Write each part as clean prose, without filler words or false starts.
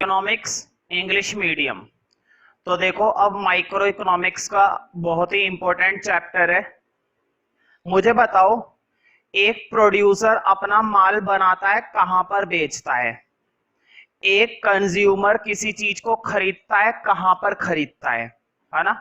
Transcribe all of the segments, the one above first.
Economics English medium. तो देखो, अब माइक्रो इकोनॉमिक्स का बहुत ही इंपॉर्टेंट चैप्टर है। मुझे बताओ, एक प्रोड्यूसर अपना माल बनाता है, कहां पर बेचता है? एक कंज्यूमर किसी चीज को खरीदता है, कहां पर खरीदता है ना?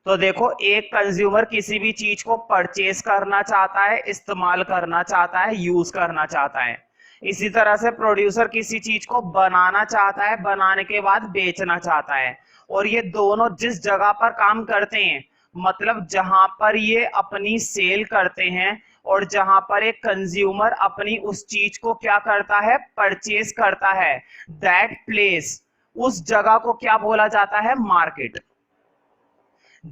तो देखो, एक कंज्यूमर किसी भी चीज को परचेज करना चाहता है, इस्तेमाल करना चाहता है, यूज करना चाहता है। इसी तरह से प्रोड्यूसर किसी चीज को बनाना चाहता है, बनाने के बाद बेचना चाहता है। और ये दोनों जिस जगह पर काम करते हैं, मतलब जहां पर ये अपनी सेल करते हैं और जहां पर एक कंज्यूमर अपनी उस चीज को क्या करता है, परचेज करता है, दैट प्लेस, उस जगह को क्या बोला जाता है? मार्केट।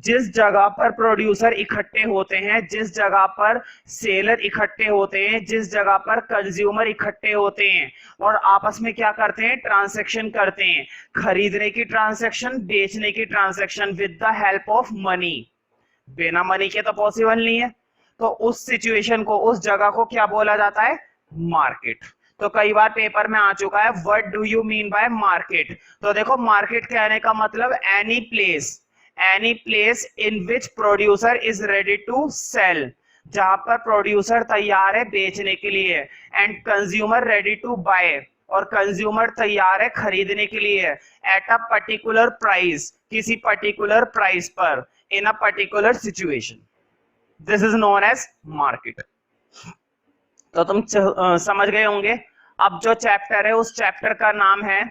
जिस जगह पर प्रोड्यूसर इकट्ठे होते हैं, जिस जगह पर सेलर इकट्ठे होते हैं, जिस जगह पर कंज्यूमर इकट्ठे होते हैं और आपस में क्या करते हैं? ट्रांजैक्शन करते हैं। खरीदने की ट्रांजैक्शन, बेचने की transaction with the help of money. बिना मनी के तो पॉसिबल नहीं है। तो उस सिचुएशन को, उस जगह को क्या बोला जाता है? मार्केट। तो कई बार पेपर में आ चुका है, what do you mean by market? तो देखो, मार्केट कहने का मतलब any place in which producer is ready to sell, जहां पर प्रोड्यूसर तैयार है बेचने के लिए, एंड कंज्यूमर रेडी टू बाय, और कंज्यूमर तैयार है खरीदने के लिए, एट अ पर्टिकुलर प्राइस, किसी पर्टिकुलर प्राइस पर, in a particular situation. This is known as market. तो तुम समझ गए होंगे। अब जो चैप्टर है, उस चैप्टर का नाम है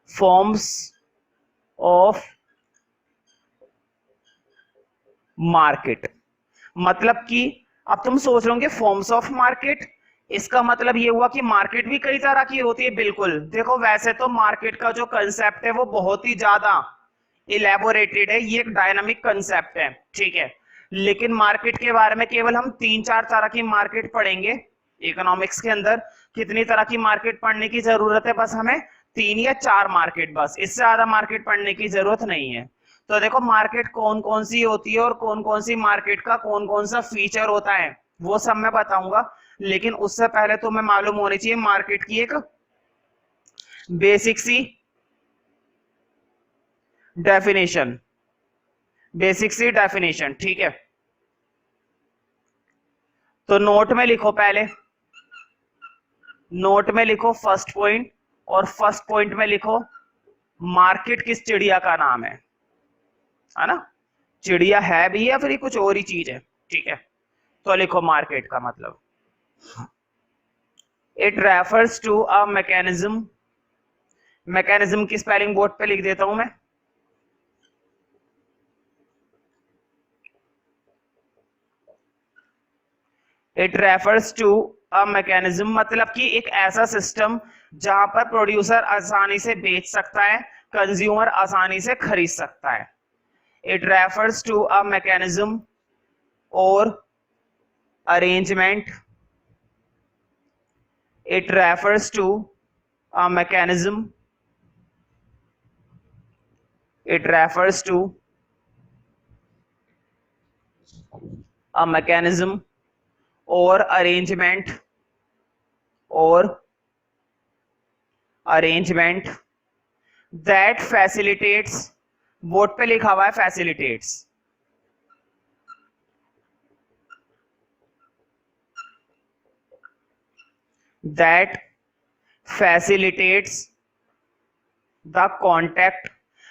फॉर्म्स ऑफ मार्केट। मतलब कि अब तुम सोच रहे होंगे फॉर्म्स ऑफ मार्केट, इसका मतलब ये हुआ कि मार्केट भी कई तरह की होती है। बिल्कुल, देखो वैसे तो मार्केट का जो कंसेप्ट है वो बहुत ही ज्यादा इलेबोरेटेड है, ये एक डायनामिक कंसेप्ट है, ठीक है। लेकिन मार्केट के बारे में केवल हम 3-4 तरह की मार्केट पढ़ेंगे इकोनॉमिक्स के अंदर। कितनी तरह की मार्केट पढ़ने की जरूरत है? बस हमें 3 या 4 मार्केट, बस इससे ज्यादा मार्केट पढ़ने की जरूरत नहीं है। तो देखो, मार्केट कौन कौन सी होती है और कौन कौन सी मार्केट का कौन कौन सा फीचर होता है, वो सब मैं बताऊंगा। लेकिन उससे पहले तो मैं मालूम होनी चाहिए मार्केट की एक बेसिक सी डेफिनेशन, ठीक है। तो नोट में लिखो, पहले नोट में लिखो फर्स्ट पॉइंट, और फर्स्ट पॉइंट में लिखो मार्केट किस चिड़िया का नाम है ना? चिड़िया है भी या फिर कुछ और ही चीज है, ठीक है। तो लिखो मार्केट का मतलब, it refers to a mechanism. Mechanism की स्पेलिंग बोर्ड पे लिख देता हूं मैं। It refers to a mechanism मतलब कि एक ऐसा सिस्टम जहां पर प्रोड्यूसर आसानी से बेच सकता है, कंज्यूमर आसानी से खरीद सकता है। It refers to a mechanism और arrangement, it refers to a mechanism, it refers to a mechanism or arrangement that facilitates, board पे लिखा हुआ है facilitates, that facilitates the contact,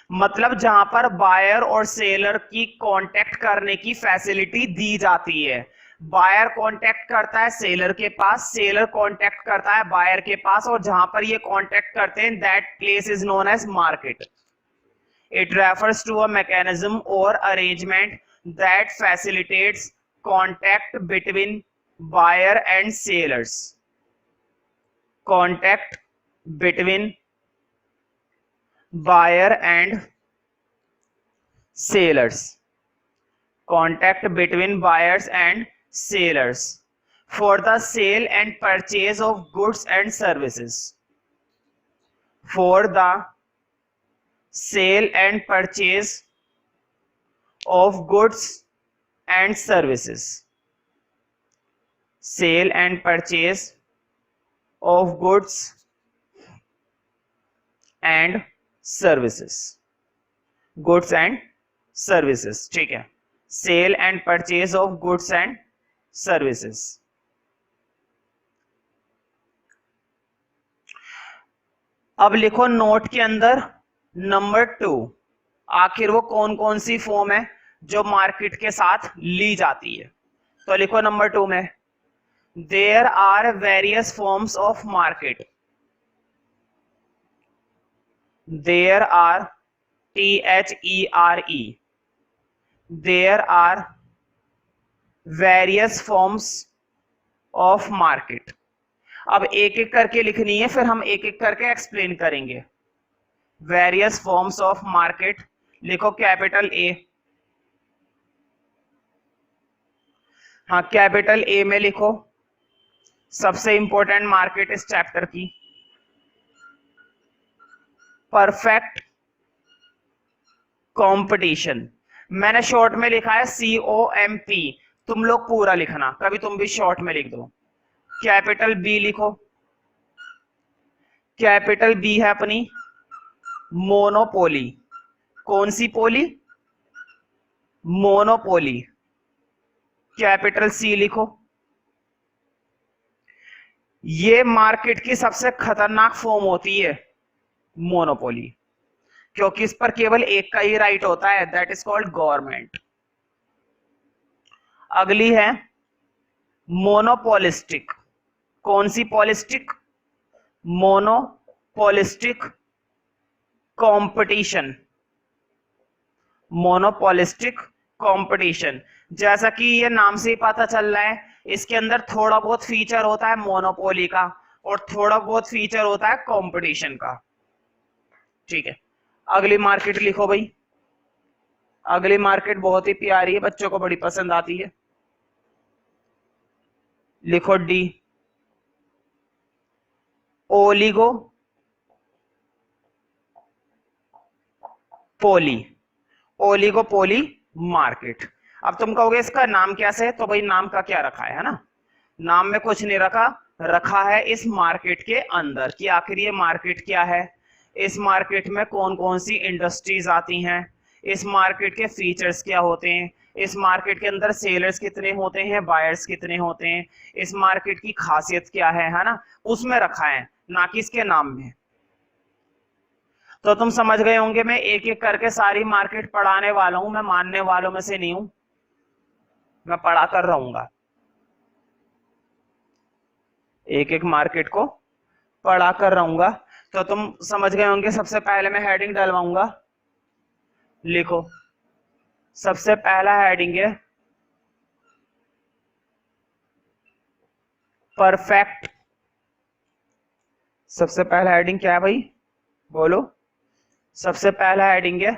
मतलब जहां पर बायर और सेलर की कांटेक्ट करने की फैसिलिटी दी जाती है। बायर कांटेक्ट करता है सेलर के पास, सेलर कांटेक्ट करता है बायर के पास, और जहां पर ये कांटेक्ट करते हैं that place is known as market. It refers to a mechanism और arrangement that facilitates contact between buyer and sellers, contact between buyer and sellers, contact between buyers and sellers for the sale and purchase of goods and services, for the sale and purchase of goods and services, sale and purchase of goods and services, goods and services, ठीक है, sale and purchase of goods and services. अब लिखो note के अंदर number 2, आखिर वो कौन कौन सी फॉर्म है जो मार्केट के साथ ली जाती है। तो लिखो नंबर 2 में, there are various forms of market, there are THERE, there are various forms of market. अब एक एक करके लिखनी है, फिर हम एक एक करके एक्सप्लेन करेंगे। वेरियस फॉर्म्स ऑफ मार्केट, लिखो कैपिटल ए, हाँ कैपिटल ए में लिखो सबसे इंपॉर्टेंट मार्केट इस चैप्टर की, परफेक्ट कंपटीशन। मैंने शॉर्ट में लिखा है COMP, तुम लोग पूरा लिखना, कभी तुम भी शॉर्ट में लिख दो। कैपिटल बी लिखो, कैपिटल बी है अपनी मोनोपोली। कौन सी पोली? मोनोपोली। कैपिटल सी लिखो, ये मार्केट की सबसे खतरनाक फॉर्म होती है मोनोपोली, क्योंकि इस पर केवल एक का ही राइट होता है, दैट इज कॉल्ड गवर्नमेंट। अगली है मोनोपोलिस्टिक। कौन सी पॉलिस्टिक? Monopolistic competition, monopolistic competition. जैसा कि ये नाम से ही पता चल रहा है, इसके अंदर थोड़ा बहुत फीचर होता है मोनोपोली का और थोड़ा बहुत फीचर होता है कंपटीशन का, ठीक है। अगली मार्केट लिखो भाई, अगली मार्केट बहुत ही प्यारी है, बच्चों को बड़ी पसंद आती है। लिखो डी, ओलिगो पोली, ओलिगोपोली मार्केट। अब तुम कहोगे इसका नाम कैसे है, तो भाई नाम का क्या रखा है ना, नाम में कुछ नहीं रखा, रखा है इस मार्केट के अंदर कि आखिर ये मार्केट क्या है, इस मार्केट में कौन कौन सी इंडस्ट्रीज आती हैं, इस मार्केट के फीचर्स क्या होते हैं, इस मार्केट के अंदर सेलर्स कितने होते हैं, बायर्स कितने होते हैं, इस मार्केट की खासियत क्या है ना, उसमें रखा है, ना कि इसके नाम में। तो तुम समझ गए होंगे, मैं एक एक करके सारी मार्केट पढ़ाने वाला हूं, मैं मानने वालों में से नहीं हूं, मैं पढ़ा कर रहूंगा, एक एक मार्केट को पढ़ा कर रहूंगा। तो तुम समझ गए होंगे, सबसे पहले मैं हेडिंग डलवाऊंगा। लिखो सबसे पहला हेडिंग है परफेक्ट। सबसे पहला हेडिंग क्या है भाई, बोलो। सबसे पहला हेडिंग है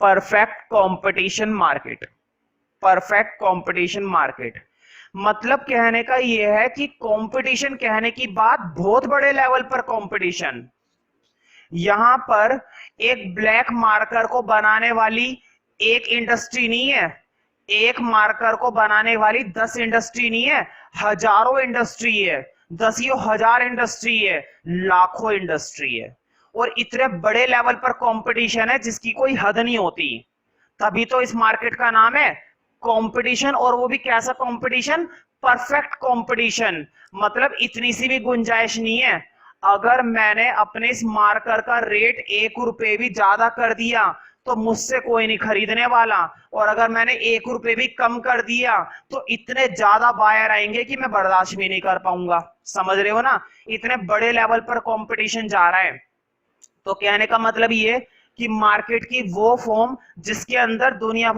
perfect competition market. Perfect competition market मतलब कहने का यह है कि कंपटीशन, कहने की बात बहुत बड़े लेवल पर कंपटीशन। यहां पर एक ब्लैक मार्कर को बनाने वाली एक इंडस्ट्री नहीं है, एक मार्कर को बनाने वाली 10 इंडस्ट्री नहीं है, हजारों इंडस्ट्री है, दसियों हजार इंडस्ट्री है, लाखों इंडस्ट्री है, और इतने बड़े लेवल पर कंपटीशन है जिसकी कोई हद नहीं होती। तभी तो इस मार्केट का नाम है कंपटीशन, और वो भी कैसा कंपटीशन? Perfect competition. मतलब इतनी सी भी गुंजाइश नहीं है, अगर मैंने अपने इस मार्कर का रेट 1 रुपए भी ज्यादा कर दिया तो मुझसे कोई नहीं खरीदने वाला, और अगर मैंने 1 रुपए भी कम कर दिया तो इतने ज्यादा बायर आएंगे कि मैं बर्दाश्त भी नहीं कर पाऊंगा। समझ रहे हो ना, इतने बड़े लेवल पर कंपटीशन जा रहा है। तो कहने का मतलब ये कि मार्केट की वो फॉर्म जिसके अंदर दुनिया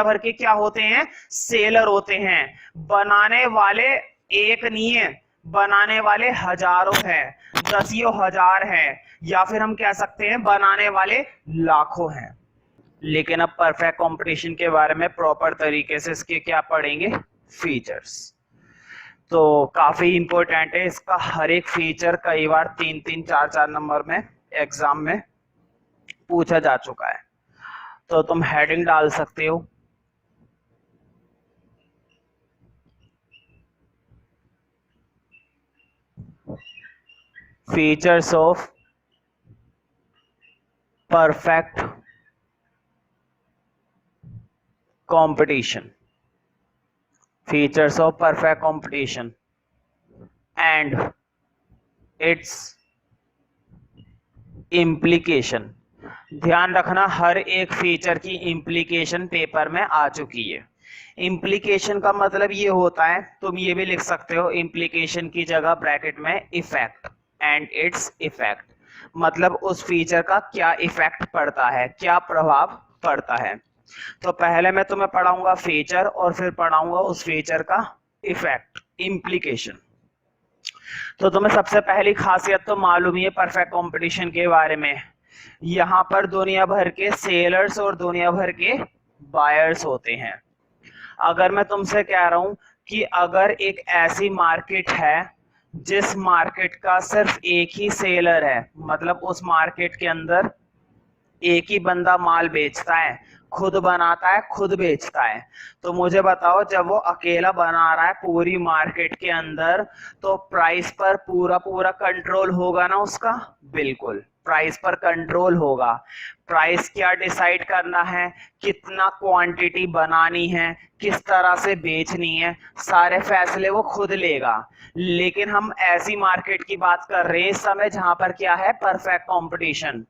भर के क्या होते हैं? सेलर होते हैं। बनाने वाले एक नहीं है, बनाने वाले हजारों हैं, दसियों हजार हैं, या फिर हम कह सकते हैं बनाने वाले लाखों हैं। लेकिन अब परफेक्ट कंपटीशन के बारे में प्रॉपर तरीके से इसके क्या पढ़ेंगे? फीचर्स। तो काफी इंपॉर्टेंट है, इसका हर एक फीचर कई बार 3-3, 4-4 नंबर में एग्जाम में पूछा जा चुका है। तो तुम हेडिंग डाल सकते हो, features of perfect competition, features of perfect competition and it's implication. ध्यान रखना, हर एक फीचर की इम्प्लीकेशन पेपर में आ चुकी है। इम्प्लीकेशन का मतलब ये होता है, तुम ये भी लिख सकते हो इम्प्लीकेशन की जगह ब्रैकेट में इफेक्ट एंड इट्स इफेक्ट, मतलब उस फीचर का क्या इफेक्ट पड़ता है, क्या प्रभाव पड़ता है। तो पहले मैं तुम्हें पढ़ाऊंगा फीचर और फिर पढ़ाऊंगा उस फीचर का इफेक्ट, इम्प्लीकेशन। तो तुम्हें सबसे पहली खासियत तो मालूम ही है परफेक्ट कंपटीशन के बारे में। यहाँ पर दुनिया भर के सेलर्स और दुनिया भर के बायर्स होते हैं। अगर मैं तुमसे कह रहा हूं कि अगर एक ऐसी मार्केट है जिस मार्केट का सिर्फ एक ही सेलर है, मतलब उस मार्केट के अंदर एक ही बंदा माल बेचता है, खुद बनाता है खुद बेचता है, तो मुझे बताओ जब वो अकेला बना रहा है पूरी मार्केट के अंदर, तो प्राइस पर पूरा पूरा कंट्रोल होगा ना उसका? बिल्कुल, प्राइस पर कंट्रोल होगा। प्राइस क्या डिसाइड करना है, कितना क्वांटिटी बनानी है, किस तरह से बेचनी है, सारे फैसले वो खुद लेगा। लेकिन हम ऐसी मार्केट की बात कर रहे हैं इस समय जहां पर क्या है, परफेक्ट कंपटीशन।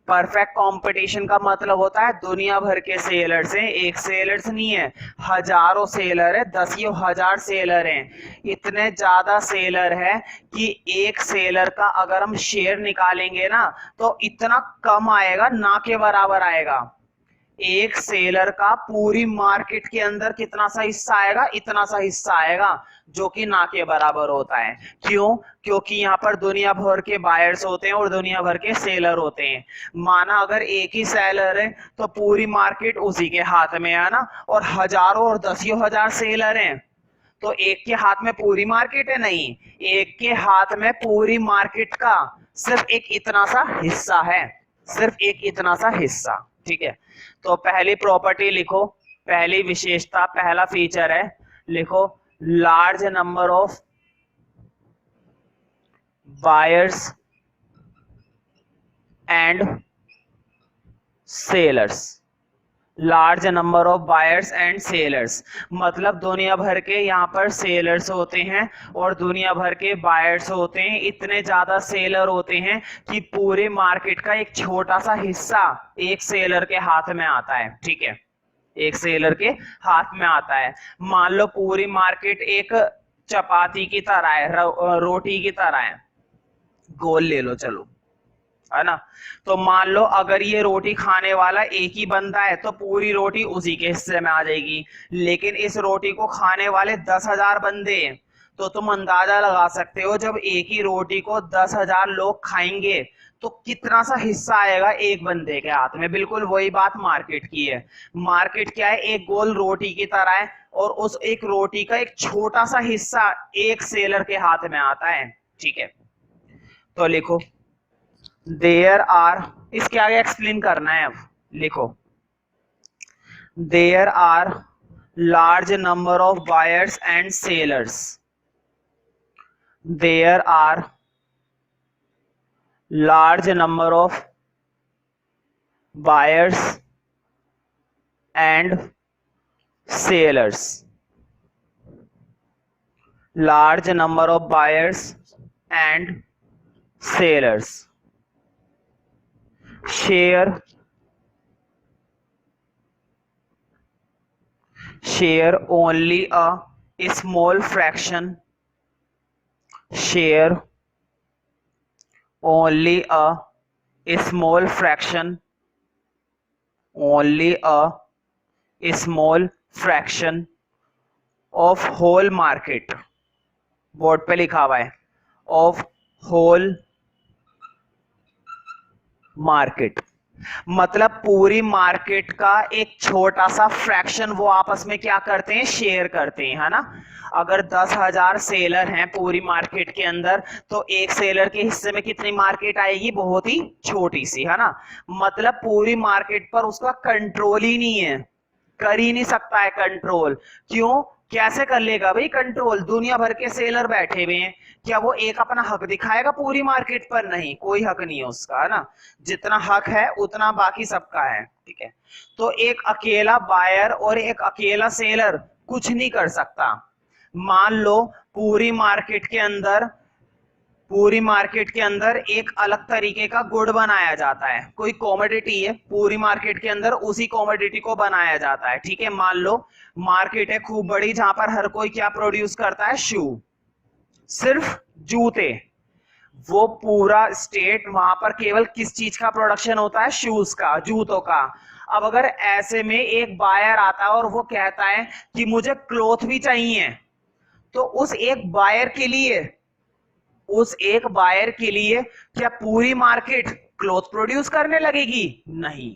परफेक्ट कंपटीशन का मतलब होता है दुनिया भर के सेलर्स हैं, एक सेलर्स नहीं है, हजारों सेलर है, दसियों हजार सेलर हैं। इतने ज्यादा सेलर है कि एक सेलर का अगर हम शेयर निकालेंगे ना तो इतना कम आएगा, ना के बराबर आएगा। एक सेलर का पूरी मार्केट के अंदर कितना सा हिस्सा आएगा, इतना सा हिस्सा आएगा, जो कि ना के बराबर होता है। क्यों? क्योंकि यहाँ पर दुनिया भर के बायर्स होते हैं और दुनिया भर के सेलर होते हैं। माना अगर एक ही सेलर है तो पूरी मार्केट उसी के हाथ में है ना, और हजारों और दसियों हजार सेलर हैं, तो एक के हाथ में पूरी मार्केट है? नहीं, एक के हाथ में पूरी मार्केट का सिर्फ एक इतना सा हिस्सा है, सिर्फ एक इतना सा हिस्सा। ठीक है, तो पहली प्रॉपर्टी लिखो, पहली विशेषता, पहला फीचर है, लिखो large number of buyers and sellers. Large number of buyers and sellers मतलब दुनिया भर के यहाँ पर सेलर्स होते हैं और दुनिया भर के बायर्स होते हैं। इतने ज्यादा सेलर होते हैं कि पूरे मार्केट का एक छोटा सा हिस्सा एक सेलर के हाथ में आता है। ठीक है, एक सेलर के हाथ में आता है। मान लो पूरी मार्केट एक चपाती की तरह है, रोटी की तरह है, गोल ले लो, चलो, है ना। तो मान लो अगर ये रोटी खाने वाला एक ही बंदा है तो पूरी रोटी उसी के हिस्से में आ जाएगी। लेकिन इस रोटी को खाने वाले 10,000 बंदे हैं, तो तुम अंदाजा लगा सकते हो जब एक ही रोटी को 10,000 लोग खाएंगे तो कितना सा हिस्सा आएगा एक बंदे के हाथ में। बिल्कुल वही बात मार्केट की है। मार्केट क्या है, एक गोल रोटी की तरह है और उस एक रोटी का एक छोटा सा हिस्सा एक सेलर के हाथ में आता है। ठीक है, तो लिखो देयर आर, इसके आगे एक्सप्लेन करना है। अब लिखो there are large number of buyers and sellers. There are large number of buyers and sellers. Large number of buyers and sellers share only a small fraction, share only a small fraction, only a small fraction of whole market, board पे लिखा हुआ है of whole market, मतलब पूरी market का एक छोटा सा फ्रैक्शन वो आपस में क्या करते हैं, शेयर करते हैं, है ना। अगर 10,000 सेलर हैं पूरी मार्केट के अंदर तो एक सेलर के हिस्से में कितनी मार्केट आएगी, बहुत ही छोटी सी, है ना। मतलब पूरी मार्केट पर उसका कंट्रोल ही नहीं है, कर ही नहीं सकता है कंट्रोल। क्यों? कैसे कर लेगा भाई कंट्रोल? दुनिया भर के सेलर बैठे हुए हैं, क्या वो एक अपना हक दिखाएगा पूरी मार्केट पर? नहीं, कोई हक नहीं है उसका, है ना। जितना हक है उतना बाकी सबका है, ठीक है। तो एक अकेला बायर और एक अकेला सेलर कुछ नहीं कर सकता। मान लो पूरी मार्केट के अंदर एक अलग तरीके का गुड बनाया जाता है, कोई कॉमोडिटी है पूरी मार्केट के अंदर, उसी कॉमोडिटी को बनाया जाता है, ठीक है। मान लो मार्केट है खूब बड़ी जहां पर हर कोई क्या प्रोड्यूस करता है? शू, सिर्फ जूते। वो पूरा स्टेट वहां पर केवल किस चीज का प्रोडक्शन होता है? शूज का, जूतों का। अब अगर ऐसे में एक बायर आता है और वो कहता है कि मुझे क्लॉथ भी चाहिए, तो उस एक बायर के लिए क्या पूरी मार्केट क्लॉथ प्रोड्यूस करने लगेगी? नहीं।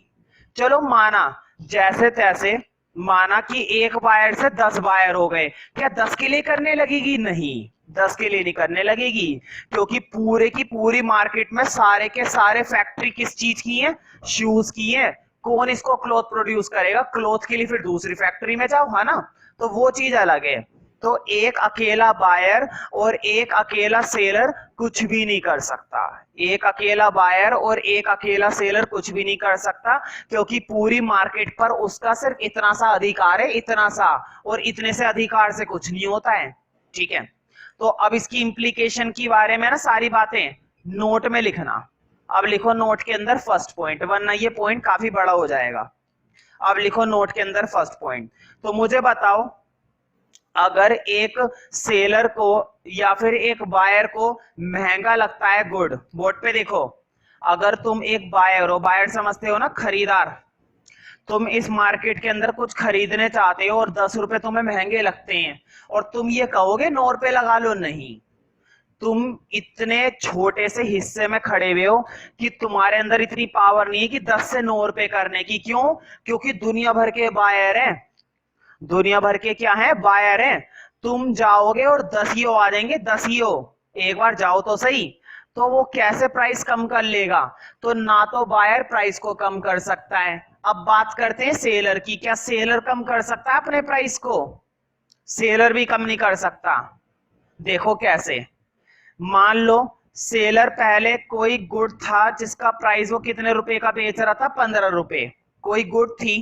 चलो माना जैसे तैसे, माना कि एक बायर से 10 बायर हो गए, क्या 10 के लिए करने लगेगी? नहीं, 10 के लिए नहीं करने लगेगी, क्योंकि पूरे की पूरी मार्केट में सारे के सारे फैक्ट्री किस चीज की है? शूज की है। कौन इसको क्लॉथ प्रोड्यूस करेगा? क्लॉथ के लिए फिर दूसरी फैक्ट्री में जाओ, है ना। तो वो चीज अलग है। तो एक अकेला बायर और एक अकेला सेलर कुछ भी नहीं कर सकता। एक अकेला बायर और एक अकेला सेलर कुछ भी नहीं कर सकता, क्योंकि पूरी मार्केट पर उसका सिर्फ इतना सा अधिकार है, इतना सा, और इतने से अधिकार से कुछ नहीं होता है, ठीक है। तो अब इसकी इंप्लीकेशन के बारे में ना सारी बातें नोट में लिखना। अब लिखो नोट के अंदर फर्स्ट पॉइंट, वरना ये पॉइंट काफी बड़ा हो जाएगा। अब लिखो नोट के अंदर फर्स्ट पॉइंट। तो मुझे बताओ, अगर एक सेलर को या फिर एक बायर को महंगा लगता है गुड, बोर्ड पे देखो, अगर तुम एक बायर हो, बायर समझते हो ना, खरीदार, तुम इस मार्केट के अंदर कुछ खरीदने चाहते हो और 10 रुपए तुम्हें महंगे लगते हैं, और तुम ये कहोगे 9 रुपए लगा लो। नहीं, तुम इतने छोटे से हिस्से में खड़े हुए हो कि तुम्हारे अंदर इतनी पावर नहीं है कि 10 से 9 रुपए करने की। क्यों? क्योंकि दुनिया भर के बायर हैं, दुनिया भर के क्या है? बायर हैं। तुम जाओगे और 10 ही आ जाएंगे, 10 ही, एक बार जाओ तो सही। तो वो कैसे प्राइस कम कर लेगा? तो ना तो बायर प्राइस को कम कर सकता है। अब बात करते हैं सेलर की। क्या सेलर कम कर सकता है अपने प्राइस को? सेलर भी कम नहीं कर सकता। देखो कैसे। मान लो सेलर पहले कोई गुड था जिसका प्राइस वो कितने रुपए का बेच रहा था? 15 रुपए। कोई गुड थी,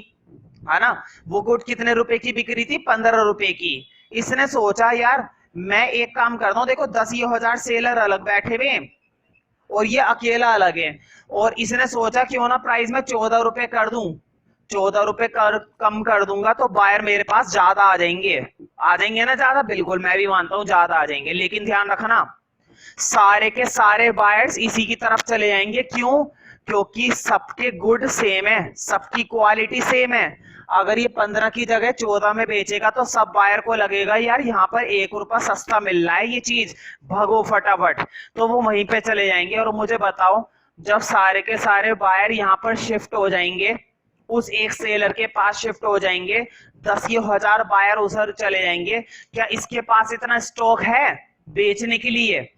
है ना, वो गुड कितने रुपए की बिक रही थी? 15 रुपए की। इसने सोचा यार मैं एक काम करता हूं, देखो 10,000 सेलर अलग बैठे हुए और ये अकेला अलग है, और इसने सोचा क्यों ना प्राइस में 14 रुपए कर दूं। 14 रुपए कम कर दूंगा तो बायर मेरे पास ज्यादा आ जाएंगे ना ज्यादा। बिल्कुल, मैं भी मानता हूं ज्यादा आ जाएंगे, लेकिन ध्यान रखना सारे के सारे बायर्स इसी की तरफ चले जाएंगे। क्यों? क्योंकि सबके गुड सेम है, सबकी क्वालिटी सेम है। अगर ये 15 की जगह 14 में बेचेगा तो सब बायर को लगेगा यार यहाँ पर 1 रुपया सस्ता मिल रहा है, ये चीज भगो फटाफट, तो वो वहीं पे चले जाएंगे। और मुझे बताओ, जब सारे के सारे बायर यहाँ पर शिफ्ट हो जाएंगे, उस एक सेलर के पास शिफ्ट हो जाएंगे, 10,000 बायर उधर चले जाएंगे, क्या इसके पास इतना स्टॉक है बेचने के लिए?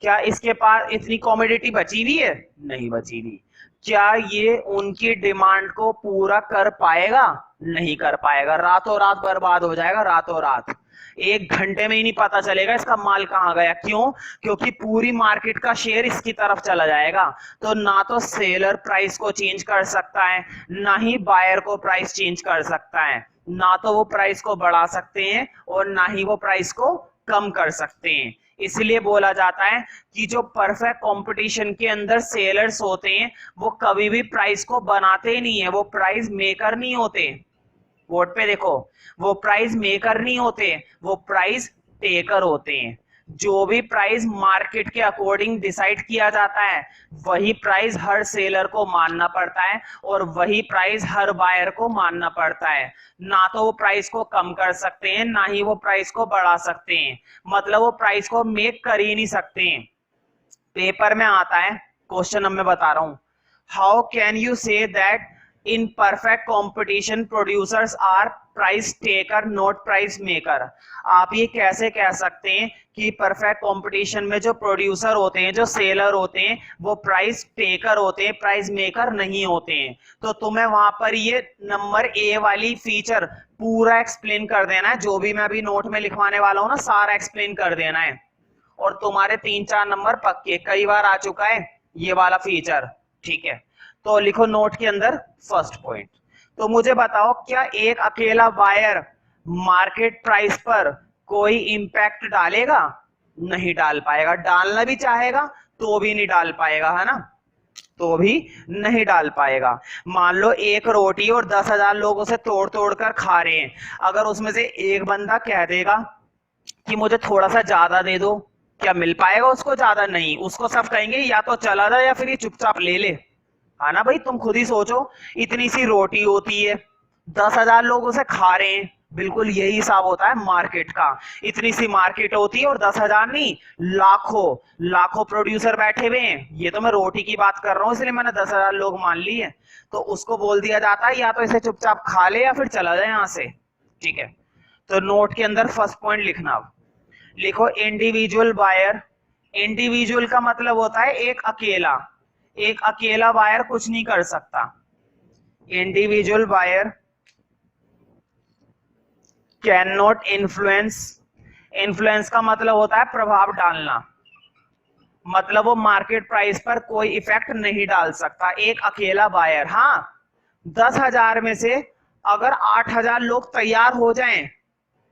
क्या इसके पास इतनी कॉमोडिटी बची हुई है? नहीं बची हुई। क्या ये उनकी डिमांड को पूरा कर पाएगा? नहीं कर पाएगा। रातों रात बर्बाद हो जाएगा, रातों रात। 1 घंटे में ही नहीं पता चलेगा इसका माल कहां गया। क्यों? क्योंकि पूरी मार्केट का शेयर इसकी तरफ चला जाएगा। तो ना तो सेलर प्राइस को चेंज कर सकता है, ना ही बायर को प्राइस चेंज कर सकता है। ना तो वो प्राइस को बढ़ा सकते हैं और ना ही वो प्राइस को कम कर सकते हैं। इसलिए बोला जाता है कि जो परफेक्ट कंपटीशन के अंदर सेलर्स होते हैं वो कभी भी प्राइस को बनाते ही नहीं है, वो प्राइस मेकर नहीं होते। बोर्ड पे देखो, वो प्राइस मेकर नहीं होते, वो प्राइस टेकर होते हैं। जो भी प्राइस मार्केट के अकॉर्डिंग डिसाइड किया जाता है वही प्राइस हर सेलर को मानना पड़ता है और वही प्राइस हर बायर को मानना पड़ता है। ना तो वो प्राइस को कम कर सकते हैं, ना ही वो प्राइस को बढ़ा सकते हैं। मतलब वो प्राइस को मेक कर ही नहीं सकते हैं। पेपर में आता है क्वेश्चन, अब मैं बता रहा हूं, how can you say that in perfect competition producers are price taker not price maker. आप ये कैसे कह सकते हैं कि परफेक्ट कंपटीशन में जो प्रोड्यूसर होते हैं, जो सेलर होते हैं, वो प्राइस टेकर होते हैं, प्राइस मेकर नहीं होते हैं। तो तुम्हें वहां पर ये नंबर ए वाली फीचर पूरा एक्सप्लेन कर देना है, जो भी मैं अभी नोट में लिखवाने वाला हूं ना, सारा एक्सप्लेन कर देना है। और तुम्हारे 3-4 नंबर पक्के, कई बार आ चुका है ये वाला फीचर, ठीक है। तो लिखो नोट के अंदर फर्स्ट पॉइंट। तो मुझे बताओ, क्या एक अकेला बायर मार्केट प्राइस पर कोई इंपैक्ट डालेगा? नहीं डाल पाएगा। डालना भी चाहेगा तो भी नहीं डाल पाएगा, है ना, तो भी नहीं डाल पाएगा। मान लो एक रोटी और 10,000 लोग उसे तोड़ तोड़ कर खा रहे हैं, अगर उसमें से एक बंदा कह देगा कि मुझे थोड़ा सा ज्यादा दे दो, क्या मिल पाएगा उसको ज्यादा? नहीं, उसको सब कहेंगे या तो चला जा या फिर ये चुपचाप ले ले, है ना भाई। तुम खुद ही सोचो, इतनी सी रोटी होती है, 10,000 लोग उसे खा रहे हैं, बिल्कुल यही हिसाब होता है मार्केट का। इतनी सी मार्केट होती है और 10,000 नहीं, लाखों लाखों प्रोड्यूसर बैठे हुए हैं। ये तो मैं रोटी की बात कर रहा हूँ, इसलिए मैंने 10,000 लोग मान लिए। तो उसको बोल दिया जाता है या तो इसे चुपचाप खा ले या फिर चला जाए यहां से, ठीक है। तो नोट के अंदर फर्स्ट पॉइंट लिखना। लिखो इंडिविजुअल बायर। इंडिविजुअल का मतलब होता है एक अकेला, एक अकेला बायर कुछ नहीं कर सकता। Individual buyer can not influence. Influence का मतलब होता है प्रभाव डालना, मतलब वो मार्केट प्राइस पर कोई इफेक्ट नहीं डाल सकता। एक अकेला बायर, हाँ 10,000 में से अगर 8,000 लोग तैयार हो जाएं,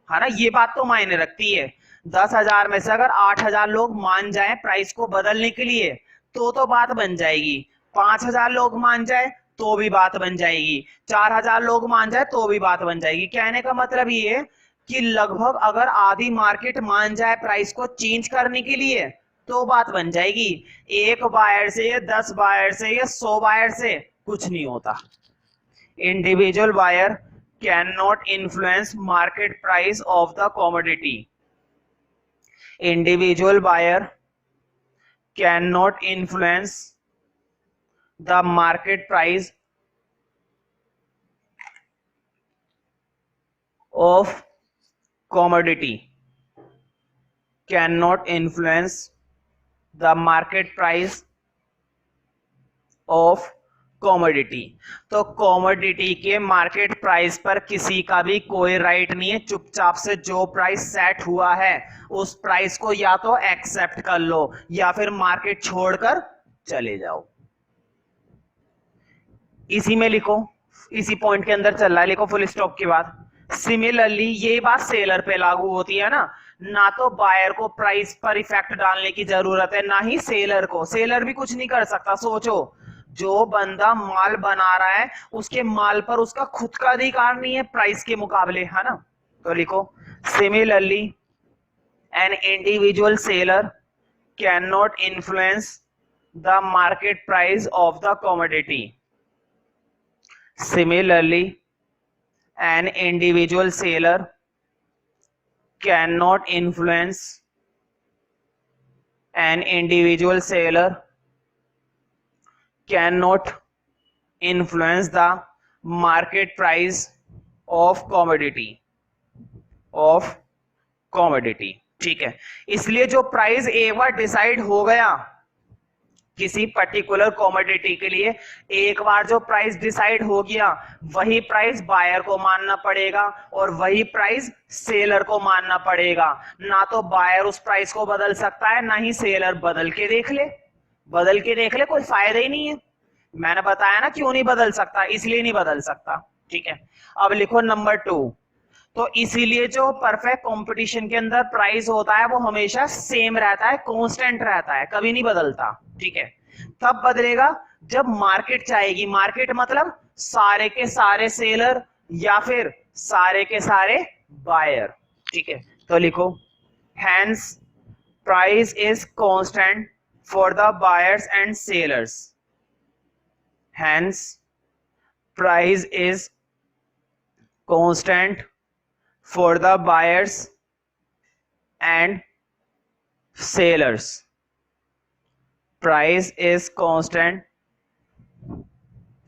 है ना, ये बात तो मायने रखती है। 10,000 में से अगर 8,000 लोग मान जाएं प्राइस को बदलने के लिए, तो बात बन जाएगी। 5,000 लोग मान जाए तो भी बात बन जाएगी, 4,000 लोग मान जाए तो भी बात बन जाएगी। कहने का मतलब ये है कि लगभग अगर आधी मार्केट मान जाए प्राइस को चेंज करने के लिए, तो बात बन जाएगी। एक बायर से या 10 बायर से या 100 बायर से कुछ नहीं होता। Individual buyer cannot influence market price of the commodity. Individual buyer cannot influence the market price of commodity. Cannot influence the market price of commodity. तो कॉमोडिटी के मार्केट प्राइस पर किसी का भी कोई राइट नहीं है। चुपचाप से जो प्राइस सेट हुआ है उस प्राइस को या तो एक्सेप्ट कर लो या फिर मार्केट छोड़कर चले जाओ। इसी में लिखो, इसी पॉइंट के अंदर चल रहा है, लिखो फुल स्टॉप के बाद। सिमिलरली ये बात सेलर पे लागू होती है ना तो बायर को प्राइस पर इफेक्ट डालने की जरूरत है, ना ही सेलर को। सेलर भी कुछ नहीं कर सकता। सोचो, जो बंदा माल बना रहा है उसके माल पर उसका खुद का अधिकार नहीं है प्राइस के मुकाबले, है ना। तो लिखो similarly an individual seller can not influence the market price of the commodity. Similarly, an individual seller cannot influence an individual seller cannot influence the market price of commodity। ठीक है, इसलिए जो प्राइस एक बार डिसाइड हो गया किसी particular commodity के लिए, एक बार जो प्राइस डिसाइड हो गया वही प्राइस बायर को मानना पड़ेगा और वही प्राइस सेलर को मानना पड़ेगा। ना तो बायर उस प्राइस को बदल सकता है, ना ही सेलर। बदल के देख ले, बदल के देख ले, कोई फायदा ही नहीं है। मैंने बताया ना क्यों नहीं बदल सकता, इसलिए नहीं बदल सकता। ठीक है, अब लिखो नंबर 2। तो इसीलिए जो परफेक्ट कंपटीशन के अंदर प्राइस होता है वो हमेशा सेम रहता है, कांस्टेंट रहता है, कभी नहीं बदलता। ठीक है, तब बदलेगा जब मार्केट चाहेगी। मार्केट मतलब सारे के सारे सेलर या फिर सारे के सारे बायर। ठीक है, तो लिखो hence price is constant for the buyers and sellers. Hence price is constant for the buyers and sellers. Price is constant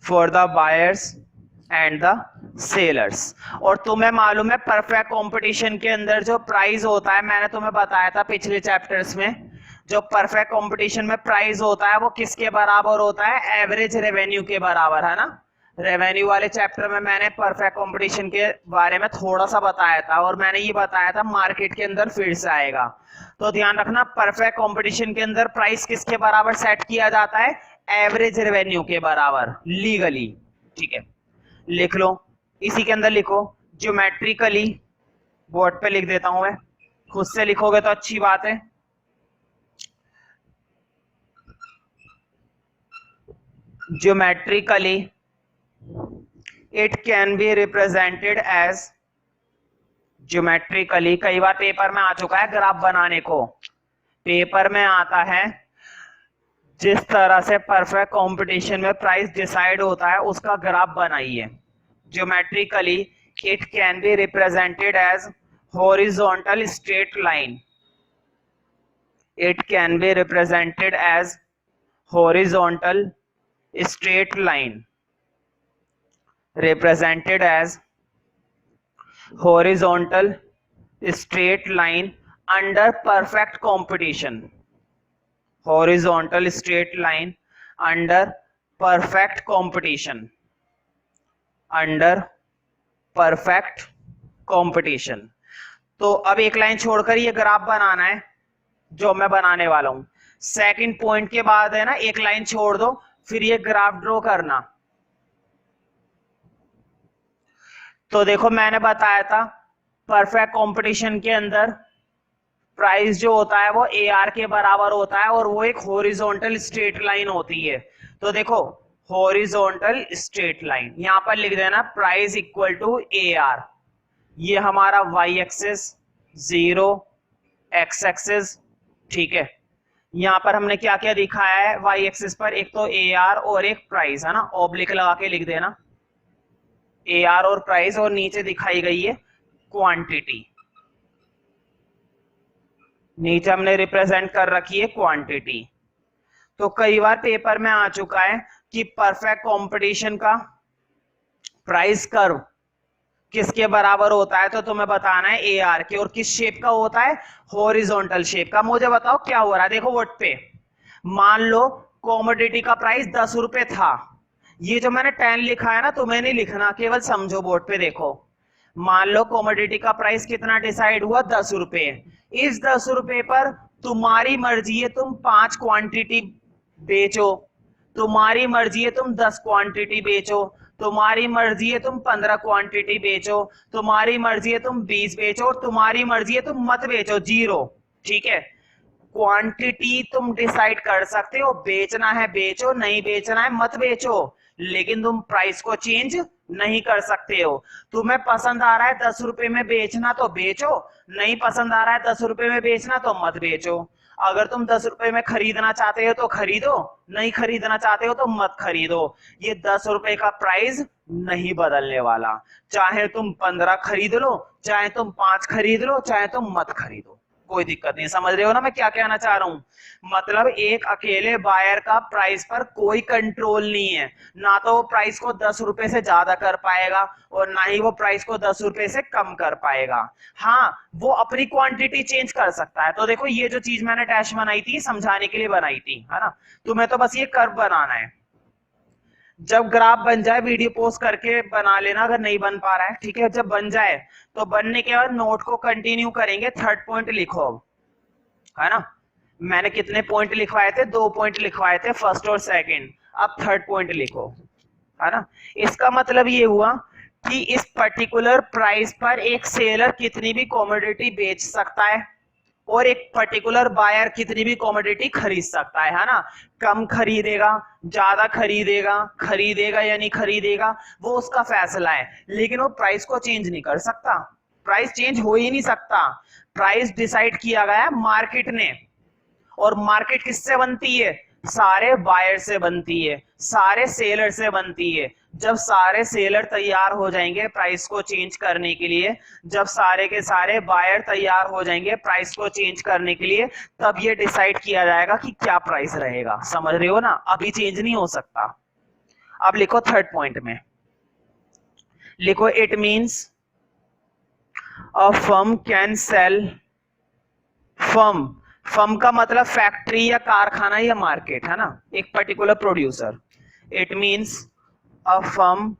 for the buyers and the sellers. और तुम्हें मालूम है परफेक्ट कंपटीशन के अंदर जो प्राइस होता है, मैंने तुम्हें बताया था पिछले चैप्टर्स में, जो परफेक्ट कंपटीशन में प्राइस होता है वो किसके बराबर होता है? एवरेज रेवेन्यू के बराबर, है ना। रेवेन्यू वाले चैप्टर में मैंने परफेक्ट कंपटीशन के बारे में थोड़ा सा बताया था, और मैंने ये बताया था मार्केट के अंदर फिर से आएगा। तो ध्यान रखना, परफेक्ट कंपटीशन के अंदर प्राइस किसके बराबर सेट किया जाता है? एवरेज रेवेन्यू के बराबर, लीगली। ठीक है, लिख लो, इसी के अंदर लिखो ज्योमेट्रिकली, बोर्ड पे लिख देता हूं मैं, खुद से लिखोगे तो अच्छी बात है। Geometrically it can be represented as, geometrically कई बार पेपर में आ चुका है ग्राफ बनाने को, पेपर में आता है जिस तरह से परफेक्ट कंपटीशन में प्राइस डिसाइड होता है उसका ग्राफ बनाइए। Geometrically it can be represented as horizontal straight line, it can be represented as horizontal straight line, represented as horizontal straight line under perfect competition, horizontal straight line under perfect competition, under perfect competition। तो अब एक line छोड़कर ये graph बनाना है जो मैं बनाने वाला हूं। सेकंड पॉइंट के बाद है ना, एक लाइन छोड़ दो, फिर ये ग्राफ ड्रॉ करना। तो देखो मैंने बताया था परफेक्ट कंपटीशन के अंदर प्राइस जो होता है वो AR के बराबर होता है, और वो एक हॉरिजॉन्टल स्ट्रेट लाइन होती है। तो देखो हॉरिजॉन्टल स्ट्रेट लाइन, यहां पर लिख देना प्राइस इक्वल टू AR, ये हमारा y एक्सिस, 0 x एक्सिस। ठीक है, यहां पर हमने क्या क्या दिखाया है y एक्सिस पर? एक तो AR और एक प्राइस, है ना, ऑब्लिक लगा के लिख देना AR और प्राइस, और नीचे दिखाई गई है क्वांटिटी, नीचे हमने रिप्रेजेंट कर रखी है क्वांटिटी। तो कई बार पेपर में आ चुका है कि परफेक्ट कंपटीशन का प्राइस कर्व किसके बराबर होता है, तो तुम्हें बताना है AR के, और किस शेप का होता है? हॉरिजॉन्टल शेप का। मुझे बताओ क्या हो रहा है, देखो बोर्ड पे, मान लो कॉमोडिटी का प्राइस 10 रुपए था, ये जो मैंने 10 लिखा है ना, तुम्हें नहीं लिखना, केवल समझो, बोर्ड पे देखो। मान लो कॉमोडिटी का प्राइस कितना डिसाइड हुआ? 10 रुपए। इस 10 रुपए पर तुम्हारी मर्जी है तुम 5 क्वांटिटी बेचो, तुम्हारी मर्जी है तुम 10 क्वांटिटी बेचो, तुम्हारी मर्जी है तुम 15 क्वांटिटी बेचो, तुम्हारी मर्जी है तुम 20 बेचो, और तुम्हारी मर्जी है तुम मत बेचो, 0। ठीक है, क्वांटिटी तुम डिसाइड कर सकते हो, बेचना है बेचो, नहीं बेचना है मत बेचो, लेकिन तुम प्राइस को चेंज नहीं कर सकते हो। तुम्हें पसंद आ रहा है 10 रुपए में बेचना तो बेचो, नहीं पसंद आ रहा है 10 रुपए में बेचना तो मत बेचो। अगर तुम 10 रुपए में खरीदना चाहते हो तो खरीदो, नहीं खरीदना चाहते हो तो मत खरीदो। ये 10 रुपए का प्राइस नहीं बदलने वाला, चाहे तुम 15 खरीद लो, चाहे तुम 5 खरीद लो, चाहे तुम मत खरीदो, कोई दिक्कत नहीं। समझ रहे हो ना मैं क्या कहना चाह रहा हूं? मतलब एक अकेले बायर का प्राइस पर कोई कंट्रोल नहीं है, ना तो वो प्राइस को 10 रुपए से ज्यादा कर पाएगा और ना ही वो प्राइस को 10 रुपए से कम कर पाएगा। हाँ, वो अपनी क्वांटिटी चेंज कर सकता है। तो देखो ये जो चीज मैंने डैश बनाई थी समझाने के लिए बनाई थी, है ना। तुम्हें तो बस ये कर्व बनाना है। जब ग्राफ बन जाए वीडियो पोस्ट करके बना लेना अगर नहीं बन पा रहा है, ठीक है। जब बन जाए तो बनने के बाद नोट को कंटिन्यू करेंगे। थर्ड पॉइंट लिखो अब, है ना। मैंने कितने पॉइंट लिखवाए थे? 2 पॉइंट लिखवाए थे, फर्स्ट और सेकंड। अब थर्ड पॉइंट लिखो, है ना। इसका मतलब ये हुआ कि इस पर्टिकुलर प्राइस पर एक सेलर कितनी भी कमोडिटी बेच सकता है और एक पर्टिकुलर बायर कितनी भी कमोडिटी खरीद सकता है ना। कम खरीदेगा, ज्यादा खरीदेगा, खरीदेगा या नहीं खरीदेगा वो उसका फैसला है, लेकिन वो प्राइस को चेंज नहीं कर सकता। प्राइस चेंज हो ही नहीं सकता। प्राइस डिसाइड किया गया मार्केट ने, और मार्केट किससे बनती है? सारे बायर से बनती है, सारे सेलर से बनती है। जब सारे सेलर तैयार हो जाएंगे प्राइस को चेंज करने के लिए, जब सारे के सारे बायर तैयार हो जाएंगे प्राइस को चेंज करने के लिए, तब ये डिसाइड किया जाएगा कि क्या प्राइस रहेगा। समझ रहे हो ना? अभी चेंज नहीं हो सकता। अब लिखो थर्ड पॉइंट में, लिखो it means a firm can cell, firm, firm का मतलब फैक्ट्री या कारखाना या मार्केट है ना, एक particular producer. It means a firm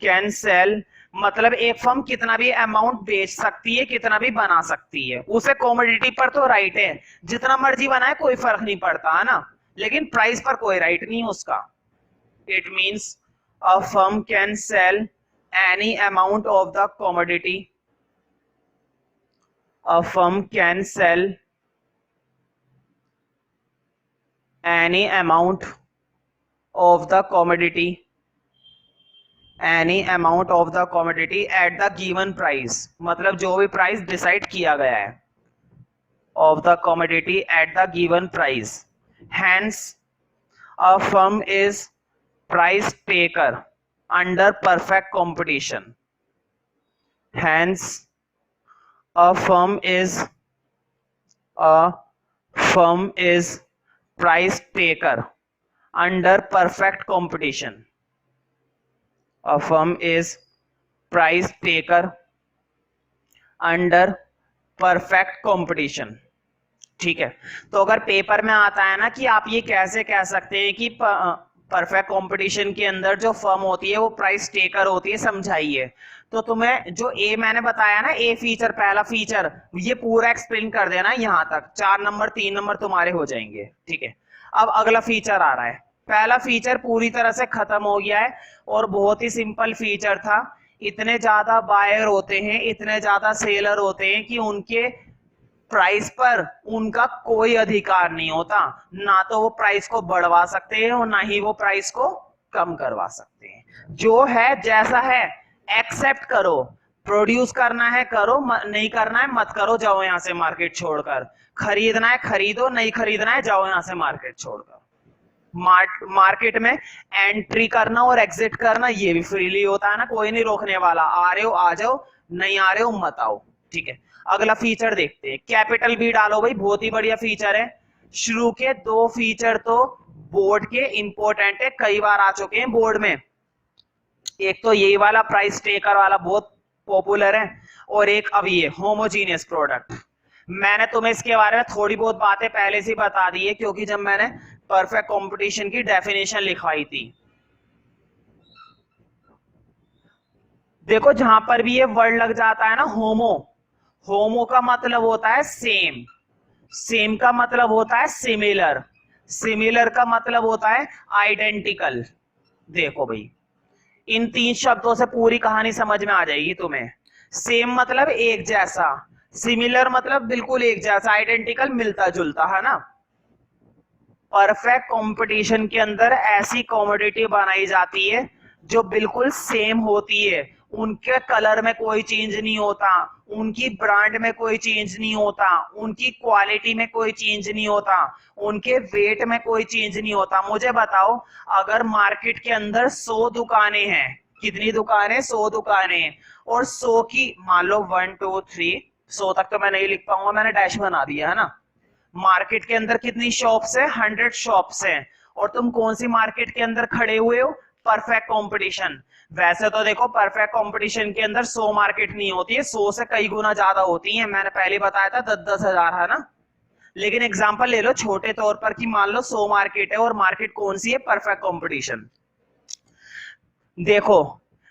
can cell, मतलब एक फर्म कितना भी अमाउंट बेच सकती है, कितना भी बना सकती है। उसे कॉमोडिटी पर तो राइट है, जितना मर्जी बनाए कोई फर्क नहीं पड़ता है ना, लेकिन प्राइस पर कोई राइट नहीं है उसका। It means a firm can sell any amount of the commodity, a firm can sell any amount of the commodity, any amount of the commodity at the given price, मतलब जो भी price decide किया गया है, of the commodity at the given price. Hence a firm is price taker under perfect competition. Hence a firm is, a firm is price taker under perfect competition. A firm is price taker under perfect competition। ठीक है, तो अगर paper में आता है ना कि आप ये कैसे कह सकते हैं कि परफेक्ट कंपटीशन के अंदर जो फर्म होती है वो प्राइस टेकर होती है, समझाइए। तो तुम्हें जो ए मैंने बताया ना, ए फीचर, पहला फीचर, ये पूरा एक्सप्लेन कर देना यहां तक, 4 नंबर 3 नंबर तुम्हारे हो जाएंगे। ठीक है, अब अगला फीचर आ रहा है। पहला फीचर पूरी तरह से खत्म हो गया है और बहुत ही सिंपल फीचर था। इतने ज्यादा बायर होते हैं, इतने ज्यादा सेलर होते हैं कि उनके प्राइस पर उनका कोई अधिकार नहीं होता, ना तो वो प्राइस को बढ़वा सकते हैं और ना ही वो प्राइस को कम करवा सकते हैं। जो है जैसा है एक्सेप्ट करो, प्रोड्यूस करना है करो, नहीं करना है मत करो, जाओ यहां से मार्केट छोड़कर। खरीदना है खरीदो, नहीं खरीदना है जाओ यहां से मार्केट छोड़कर। मार्केट में एंट्री करना और एग्जिट करना ये भी फ्रीली होता है ना, कोई नहीं रोकने वाला, आ रहे हो आ जाओ, नहीं आ रहे हो मत आओ। ठीक है, अगला फीचर देखते हैं, कैपिटल बी डालो भाई, बहुत ही बढ़िया फीचर है। शुरू के 2 फीचर तो बोर्ड के इंपॉर्टेंट है, कई बार आ चुके हैं बोर्ड में। एक तो यही वाला प्राइस टेकर वाला बहुत पॉपुलर है, और एक अब ये होमोजीनियस प्रोडक्ट। मैंने तुम्हें इसके बारे में थोड़ी बहुत बातें पहले से बता दी है, क्योंकि जब मैंने परफेक्ट कंपटीशन की डेफिनेशन लिखवाई थी। देखो जहां पर भी ये वर्ड लग जाता है ना, होमो, होमो का मतलब होता है सेम, सेम का मतलब होता है सिमिलर, सिमिलर का मतलब होता है आइडेंटिकल। देखो भाई, इन 3 शब्दों से पूरी कहानी समझ में आ जाएगी तुम्हें। सेम मतलब एक जैसा, सिमिलर मतलब बिल्कुल एक जैसा, आइडेंटिकल मिलता जुलता, है ना। परफेक्ट कंपटीशन के अंदर ऐसी कमोडिटी बनाई जाती है जो बिल्कुल सेम होती है, उनके कलर में कोई चेंज नहीं होता, उनकी ब्रांड में कोई चेंज नहीं होता, उनकी क्वालिटी में कोई चेंज नहीं होता, उनके वेट में कोई चेंज नहीं होता। मुझे बताओ, अगर मार्केट के अंदर 100 दुकानें हैं, कितनी दुकानें, 100 दुकानें, और 100 की मान लो 1 2 3, 100 तक तो मैं नहीं लिख पाऊंगा, मैंने डैश बना दिया है ना। मार्केट के अंदर कितनी शॉप्स है, 100 शॉप्स हैं, और तुम कौन सी मार्केट के अंदर खड़े हुए हो, परफेक्ट कंपटीशन। वैसे तो देखो परफेक्ट कंपटीशन के अंदर 100 मार्केट नहीं होती है, 100 से कई गुना ज्यादा होती है, मैंने पहले बताया था 10-10 हजार, है ना। लेकिन एग्जांपल ले लो छोटे तौर पर कि मान लो 100 मार्केट है, और मार्केट कौन सी है, परफेक्ट कंपटीशन। देखो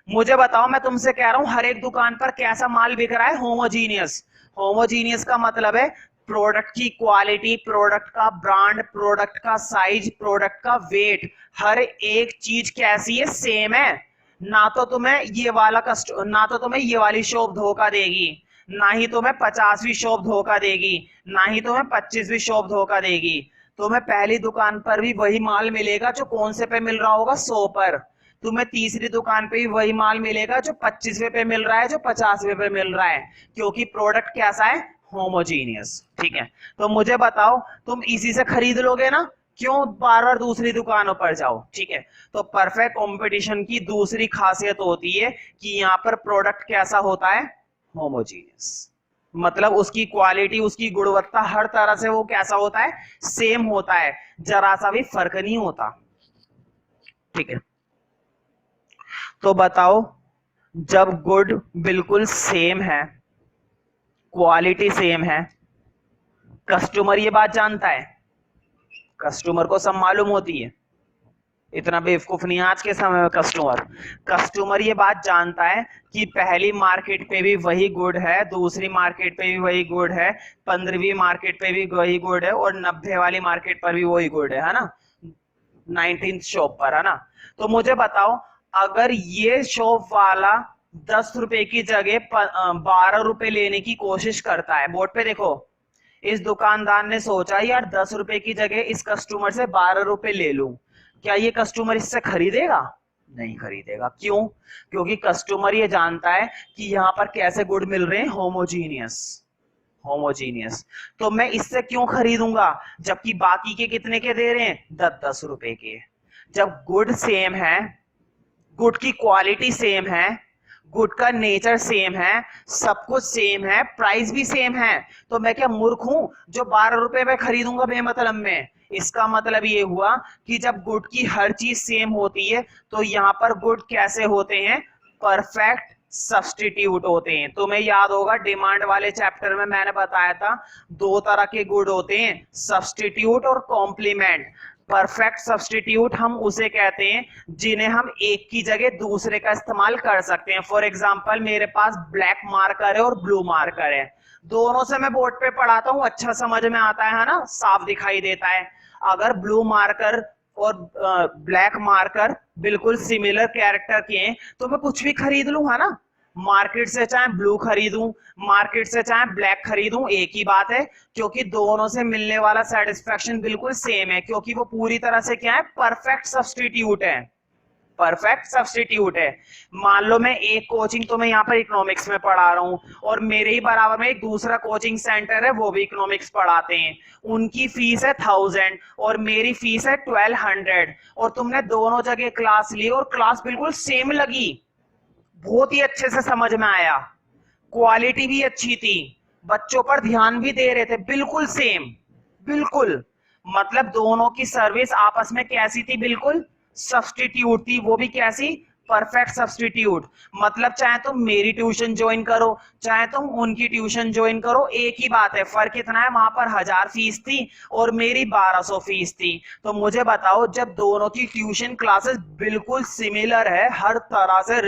मुझे बताओ, मैं तुमसे कह रहा हूं हर एक दुकान पर कैसा माल बिक रहा है, होमोजीनियस। होमोजीनियस का मतलब है प्रोडक्ट की क्वालिटी, प्रोडक्ट का ब्रांड, प्रोडक्ट का साइज, प्रोडक्ट का वेट, हर एक चीज कैसी है, सेम है। ना तो तुम्हें ये वाला ना तो तुम्हें ये वाली शॉप धोखा देगी, ना ही तुम्हें 50वीं शॉप धोखा देगी, ना ही तुम्हें 25वीं शॉप धोखा देगी। तुम्हें पहली दुकान पर भी वही माल मिलेगा जो कौन से पे मिल रहा होगा, 100 पर। तुम्हें तीसरी दुकान पे भी वही माल मिलेगा जो 25वें पे मिल रहा है, जो 50वें पे मिल रहा है, क्योंकि प्रोडक्ट कैसा है, होमोजीनियस। ठीक है, तो मुझे बताओ तुम इसी से खरीद लोगे ना, क्यों बार बार दूसरी दुकानों पर जाओ। ठीक है, तो परफेक्ट कंपटीशन की दूसरी खासियत होती है कि यहाँ पर प्रोडक्ट कैसा होता है, होमोजीनियस, मतलब उसकी क्वालिटी, उसकी गुणवत्ता, हर तरह से वो कैसा होता है, सेम होता है, जरा सा भी फर्क नहीं होता। ठीक है, तो बताओ, जब गुड बिल्कुल सेम है, क्वालिटी सेम है, कस्टमर ये बात जानता है, कस्टमर को सब मालूम होती है, इतना बेवकूफ नहीं आज के समय में कस्टमर। कस्टमर ये बात जानता है कि पहली मार्केट पे भी वही गुड है, दूसरी मार्केट पे भी वही गुड है, 15वीं मार्केट पे भी वही गुड है, और 90 वाली मार्केट पर भी वही गुड है ना, 19th शॉप पर, है ना। तो मुझे बताओ, अगर ये शॉप वाला 10 रुपए की जगह 12 रुपए लेने की कोशिश करता है, बोर्ड पे देखो, इस दुकानदार ने सोचा यार 10 रुपए की जगह इस कस्टमर से 12 रुपए ले लूं, क्या ये कस्टमर इससे खरीदेगा? नहीं खरीदेगा। क्यों? क्योंकि कस्टमर ये जानता है कि यहाँ पर कैसे गुड मिल रहे हैं, होमोजीनियस, होमोजीनियस। तो मैं इससे क्यों खरीदूंगा, जबकि बाकी के कितने के दे रहे हैं, 10-10 रुपए के। जब गुड सेम है, गुड की क्वालिटी सेम है, गुड का नेचर सेम है, सब कुछ सेम है, प्राइस भी सेम है, तो मैं क्या मूर्ख हूं जो 12 रुपए में खरीदूंगा बेमतलब में? इसका मतलब ये हुआ कि जब गुड की हर चीज सेम होती है तो यहाँ पर गुड कैसे होते हैं, परफेक्ट सब्स्टिट्यूट होते हैं। तुम्हें याद होगा डिमांड वाले चैप्टर में मैंने बताया था, दो तरह के गुड होते हैं, सब्स्टिट्यूट और कॉम्प्लीमेंट। परफेक्ट सब्स्टिट्यूट हम उसे कहते हैं जिन्हें हम एक की जगह दूसरे का इस्तेमाल कर सकते हैं। फॉर एग्जांपल, मेरे पास ब्लैक मार्कर है और ब्लू मार्कर है, दोनों से मैं बोर्ड पे पढ़ाता हूं, अच्छा समझ में आता है ना, साफ दिखाई देता है। अगर ब्लू मार्कर और ब्लैक मार्कर बिल्कुल सिमिलर कैरेक्टर के हैं तो मैं कुछ भी खरीद लूं, है ना। मार्केट से चाहे ब्लू खरीदूं, मार्केट से चाहे ब्लैक खरीदूं, एक ही बात है, क्योंकि दोनों से मिलने वाला सेटिस्फेक्शन बिल्कुल सेम है, क्योंकि वो पूरी तरह से क्या है, परफेक्ट सब्स्टिट्यूट है, परफेक्ट सब्स्टिट्यूट है। मान लो मैं एक कोचिंग तो मैं यहाँ पर इकोनॉमिक्स में पढ़ा रहा हूँ, और मेरे ही बराबर में एक दूसरा कोचिंग सेंटर है, वो भी इकोनॉमिक्स पढ़ाते हैं, उनकी फीस है 1000 और मेरी फीस है 1200, और तुमने दोनों जगह क्लास ली और क्लास बिल्कुल सेम लगी, बहुत ही अच्छे से समझ में आया, क्वालिटी भी अच्छी थी, बच्चों पर ध्यान भी दे रहे थे, बिल्कुल सेम, बिल्कुल। मतलब दोनों की सर्विस आपस में कैसी थी, बिल्कुल सब्स्टिट्यूट थी, वो भी कैसी, परफेक्ट सब्स्टिट्यूट। मतलब चाहे तुम मेरी ट्यूशन ज्वाइन करो, चाहे तुम उनकी ट्यूशन ज्वाइन करो, एक ही बात है, फर्क इतना है, वहां पर 1000 फीस थी और मेरी 1200 फीस थी। तो मुझे बताओ, जब दोनों की ट्यूशन क्लासेस बिल्कुल सिमिलर है, हर तरह से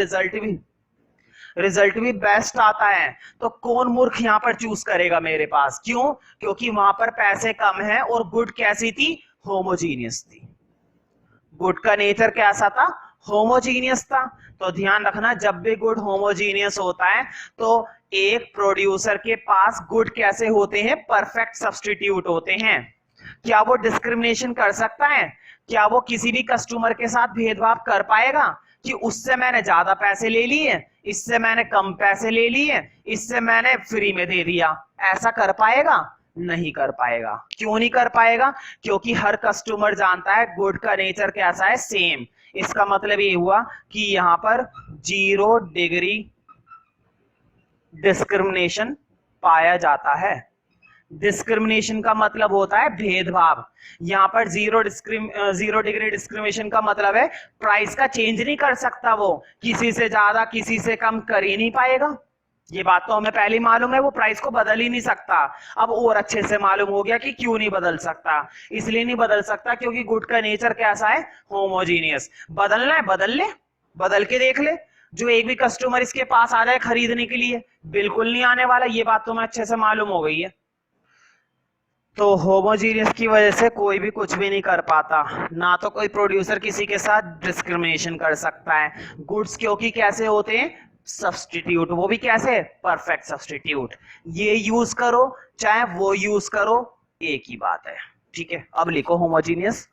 रिजल्ट भी बेस्ट आता है, तो कौन मूर्ख यहाँ पर चूज करेगा मेरे पास? क्यों? क्योंकि वहां पर पैसे कम है और गुड कैसी थी, होमोजीनियस थी। गुड का नेचर कैसा था, होमोजीनियस था। तो ध्यान रखना, जब भी गुड होमोजीनियस होता है तो एक प्रोड्यूसर के पास गुड कैसे होते हैं, परफेक्ट सब्स्टिट्यूट होते हैं। क्या वो डिस्क्रिमिनेशन कर सकता है? क्या वो किसी भी कस्टमर के साथ भेदभाव कर पाएगा कि उससे मैंने ज्यादा पैसे ले लिए, इससे मैंने कम पैसे ले लिए, इससे मैंने फ्री में दे दिया? ऐसा कर पाएगा? नहीं कर पाएगा। क्यों नहीं कर पाएगा? क्योंकि हर कस्टमर जानता है गुड का नेचर कैसा है, सेम। इसका मतलब ये हुआ कि यहां पर 0 डिग्री डिस्क्रिमिनेशन पाया जाता है। डिस्क्रिमिनेशन का मतलब होता है भेदभाव। यहां पर 0 डिग्री डिस्क्रिमिनेशन का मतलब है प्राइस का चेंज नहीं कर सकता, वो किसी से ज्यादा किसी से कम कर ही नहीं पाएगा। ये बात तो हमें पहले मालूम है, वो प्राइस को बदल ही नहीं सकता। अब और अच्छे से मालूम हो गया कि क्यों नहीं बदल सकता। इसलिए नहीं बदल सकता क्योंकि गुड का नेचर कैसा है, होमोजीनियस। बदलना है बदल ले, बदल के देख ले। जो एक भी कस्टमर इसके पास आ जाए खरीदने के लिए, बिल्कुल नहीं आने वाला, ये बात तुम्हें अच्छे से मालूम हो गई है। तो होमोजीनियस की वजह से कोई भी कुछ भी नहीं कर पाता, ना तो कोई प्रोड्यूसर किसी के साथ डिस्क्रिमिनेशन कर सकता है। गुड्स क्योंकि कैसे होते हैं, सब्स्टिट्यूट, वो भी कैसे, परफेक्ट सब्स्टिट्यूट। ये यूज करो चाहे वो यूज करो, एक ही बात है। ठीक है, अब लिखो होमोजीनियस,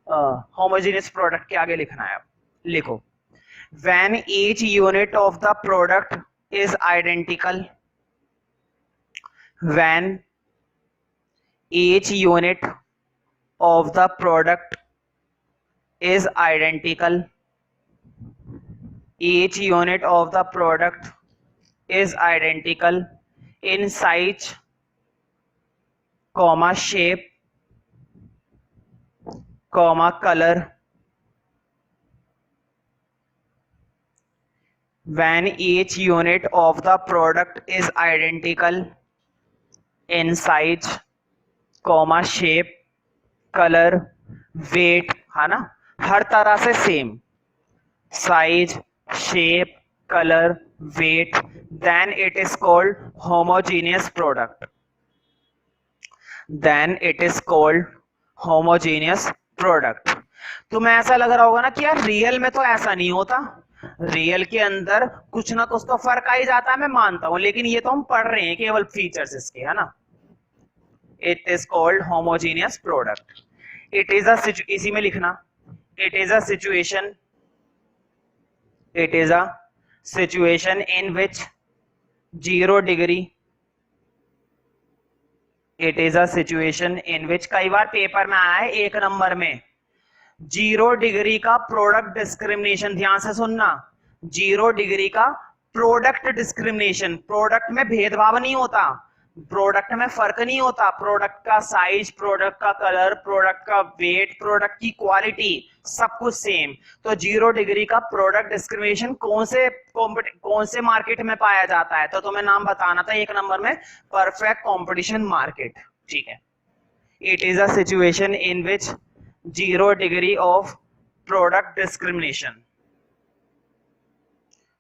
होमोजीनियस प्रोडक्ट के आगे लिखना है, अब लिखो, when each unit of the product is identical, when each unit of the product is identical, each unit of the product is identical in size, comma shape, comma color, when each unit of the product is identical in size, comma, shape, colour, weight, है ना, हर तरह से same, size, shape, colour, weight, then it is called homogeneous product, then it is called homogeneous product. तुम्हें ऐसा लग रहा होगा ना कि यार रियल में तो ऐसा नहीं होता, रियल के अंदर कुछ ना कुछ तो फर्क आ ही जाता है, मैं मानता हूं, लेकिन ये तो हम पढ़ रहे हैं केवल फीचर्स इसके, है ना। It is called homogeneous product. It is इसी में लिखना, it is a situation, it is a situation in which 0 degree, it is a situation in which, कई बार पेपर में आया है 1 नंबर में, 0 डिग्री का प्रोडक्ट डिस्क्रिमिनेशन, ध्यान से सुनना, 0 डिग्री का प्रोडक्ट डिस्क्रिमिनेशन, प्रोडक्ट में भेदभाव नहीं होता, प्रोडक्ट में फर्क नहीं होता, प्रोडक्ट का साइज, प्रोडक्ट का कलर, प्रोडक्ट का वेट, प्रोडक्ट की क्वालिटी, सब कुछ सेम। तो 0 डिग्री का प्रोडक्ट डिस्क्रिमिनेशन कौन से मार्केट में पाया जाता है, तो तुम्हें नाम बताना था 1 नंबर में, परफेक्ट कंपटीशन मार्केट, ठीक है। It is a situation in which 0 degree of product discrimination,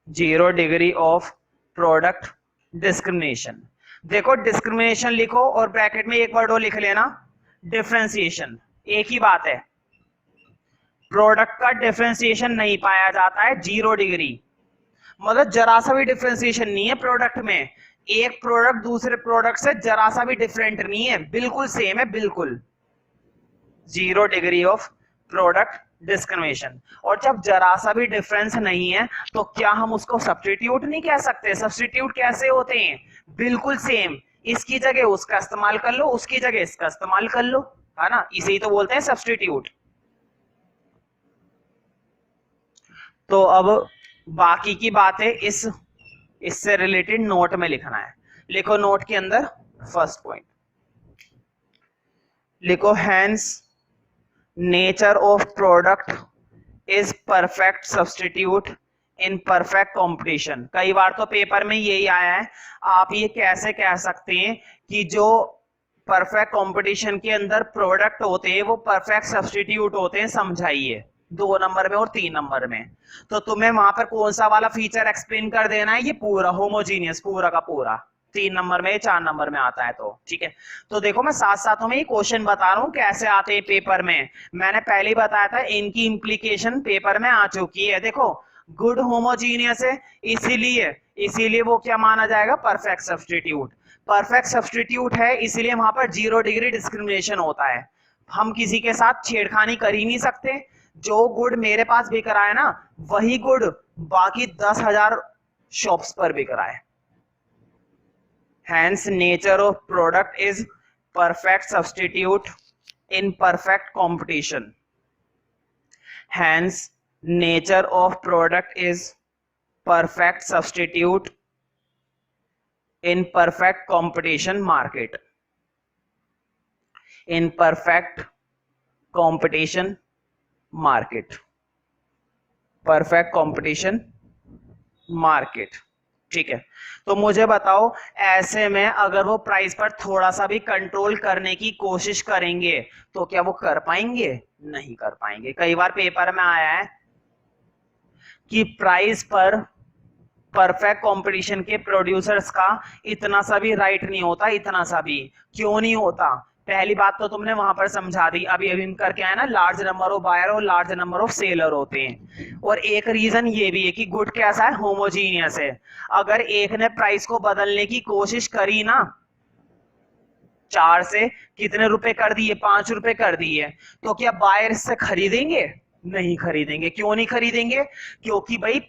0 degree of product discrimination. देखो डिस्क्रिमिनेशन लिखो और ब्रैकेट में एक वर्ड और लिख लेना, डिफरेंशिएशन, एक ही बात है। प्रोडक्ट का डिफरेंशिएशन नहीं पाया जाता है 0 डिग्री, मतलब जरा सा भी डिफरेंशिएशन नहीं है प्रोडक्ट में, एक प्रोडक्ट दूसरे प्रोडक्ट से जरा सा भी डिफरेंट नहीं है, बिल्कुल सेम है, बिल्कुल 0 डिग्री ऑफ प्रोडक्ट डिस्क्रिमिनेशन। और जब जरा सा भी डिफरेंस नहीं है तो क्या हम उसको सब्स्टिट्यूट नहीं कह सकते? सब्स्टिट्यूट कैसे होते हैं? बिल्कुल सेम, इसकी जगह उसका इस्तेमाल कर लो, उसकी जगह इसका इस्तेमाल कर लो, है ना, इसे ही तो बोलते हैं सब्स्टिट्यूट। तो अब बाकी की बातें इससे रिलेटेड नोट में लिखना है। लिखो नोट के अंदर फर्स्ट पॉइंट लिखो, hence nature of product is perfect substitute in perfect competition. कई बार तो पेपर में यही आया है, आप ये कैसे कह सकते हैं कि जो परफेक्ट कंपटीशन के अंदर प्रोडक्ट होते हैं वो परफेक्ट सब्स्टिट्यूट होते हैं, समझाइए 2 नंबर में और 3 नंबर में। तो तुम्हें वहां पर कौन सा वाला फीचर एक्सप्लेन कर देना है, ये पूरा होमोजीनियस, पूरा का पूरा 3 नंबर में 4 नंबर में आता है, तो ठीक है। तो देखो मैं साथ साथ में ये क्वेश्चन बता रहा हूं कैसे आते हैं पेपर में, मैंने पहले ही बताया था, इनकी इंप्लीकेशन पेपर में आ चुकी है। देखो गुड होमोजीनियस है, इसीलिए वो क्या माना जाएगा, परफेक्ट सब्स्टिट्यूट। परफेक्ट सब्स्टिट्यूट है इसीलिए वहां पर 0 डिग्री डिस्क्रिमिनेशन होता है, हम किसी के साथ छेड़खानी कर ही नहीं सकते। जो गुड मेरे पास बिक रहा है ना, वही गुड बाकी 10,000 शॉप्स पर बिक रहा है। Hence nature of product is perfect substitute in perfect competition. Hence nature of product is perfect substitute in perfect competition market. In perfect competition market. Perfect competition market. ठीक है। तो मुझे बताओ ऐसे में अगर वो प्राइस पर थोड़ा सा भी कंट्रोल करने की कोशिश करेंगे तो क्या वो कर पाएंगे? नहीं कर पाएंगे। कई बार पेपर में आया है कि प्राइस पर परफेक्ट कंपटीशन के प्रोड्यूसर्स का इतना सा भी राइट नहीं होता, इतना सा भी क्यों नहीं होता? पहली बात तो तुमने वहां पर समझा दी, अभी अभी करके आया ना, लार्ज नंबर ऑफ बायर और लार्ज नंबर ऑफ सेलर होते हैं। और एक रीजन ये भी है कि गुड कैसा है, होमोजीनियस है। अगर एक ने प्राइस को बदलने की कोशिश करी ना, 4 से कितने रुपए कर दिए, 5 रुपए कर दिए, तो क्या बायर इससे खरीदेंगे? नहीं खरीदेंगे। क्यों नहीं खरीदेंगे? क्योंकि भाई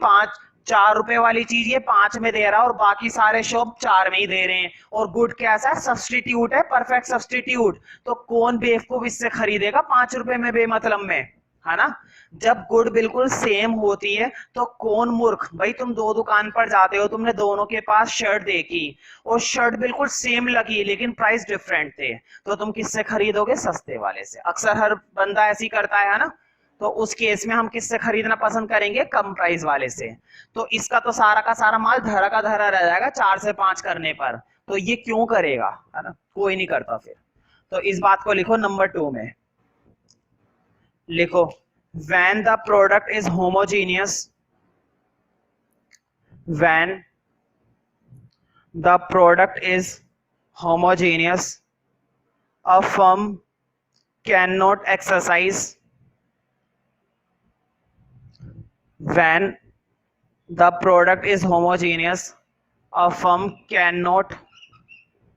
4 रुपए वाली चीज ये 5 में दे रहा है और बाकी सारे शॉप 4 में ही दे रहे हैं। और गुड कैसा है, सब्स्टिट्यूट है, परफेक्ट सब्स्टिट्यूट। तो कौन बेवकूफ इससे खरीदेगा 5 रुपए में बेमतलब में, है ना। जब गुड बिल्कुल सेम होती है तो कौन मूर्ख, भाई तुम 2 दुकान पर जाते हो, तुमने दोनों के पास शर्ट देखी और शर्ट बिल्कुल सेम लगी लेकिन प्राइस डिफरेंट थे, तो तुम किससे खरीदोगे? सस्ते वाले से। अक्सर हर बंदा ऐसी करता है ना। तो उस केस में हम किससे खरीदना पसंद करेंगे? कम प्राइस वाले से। तो इसका तो सारा का सारा माल धरा का धरा रह जाएगा 4 से 5 करने पर, तो ये क्यों करेगा, है ना, कोई नहीं करता फिर। तो इस बात को लिखो नंबर 2 में, लिखो when the product is homogeneous, when the product is homogeneous, a firm cannot exercise, when the product is homogeneous, a firm cannot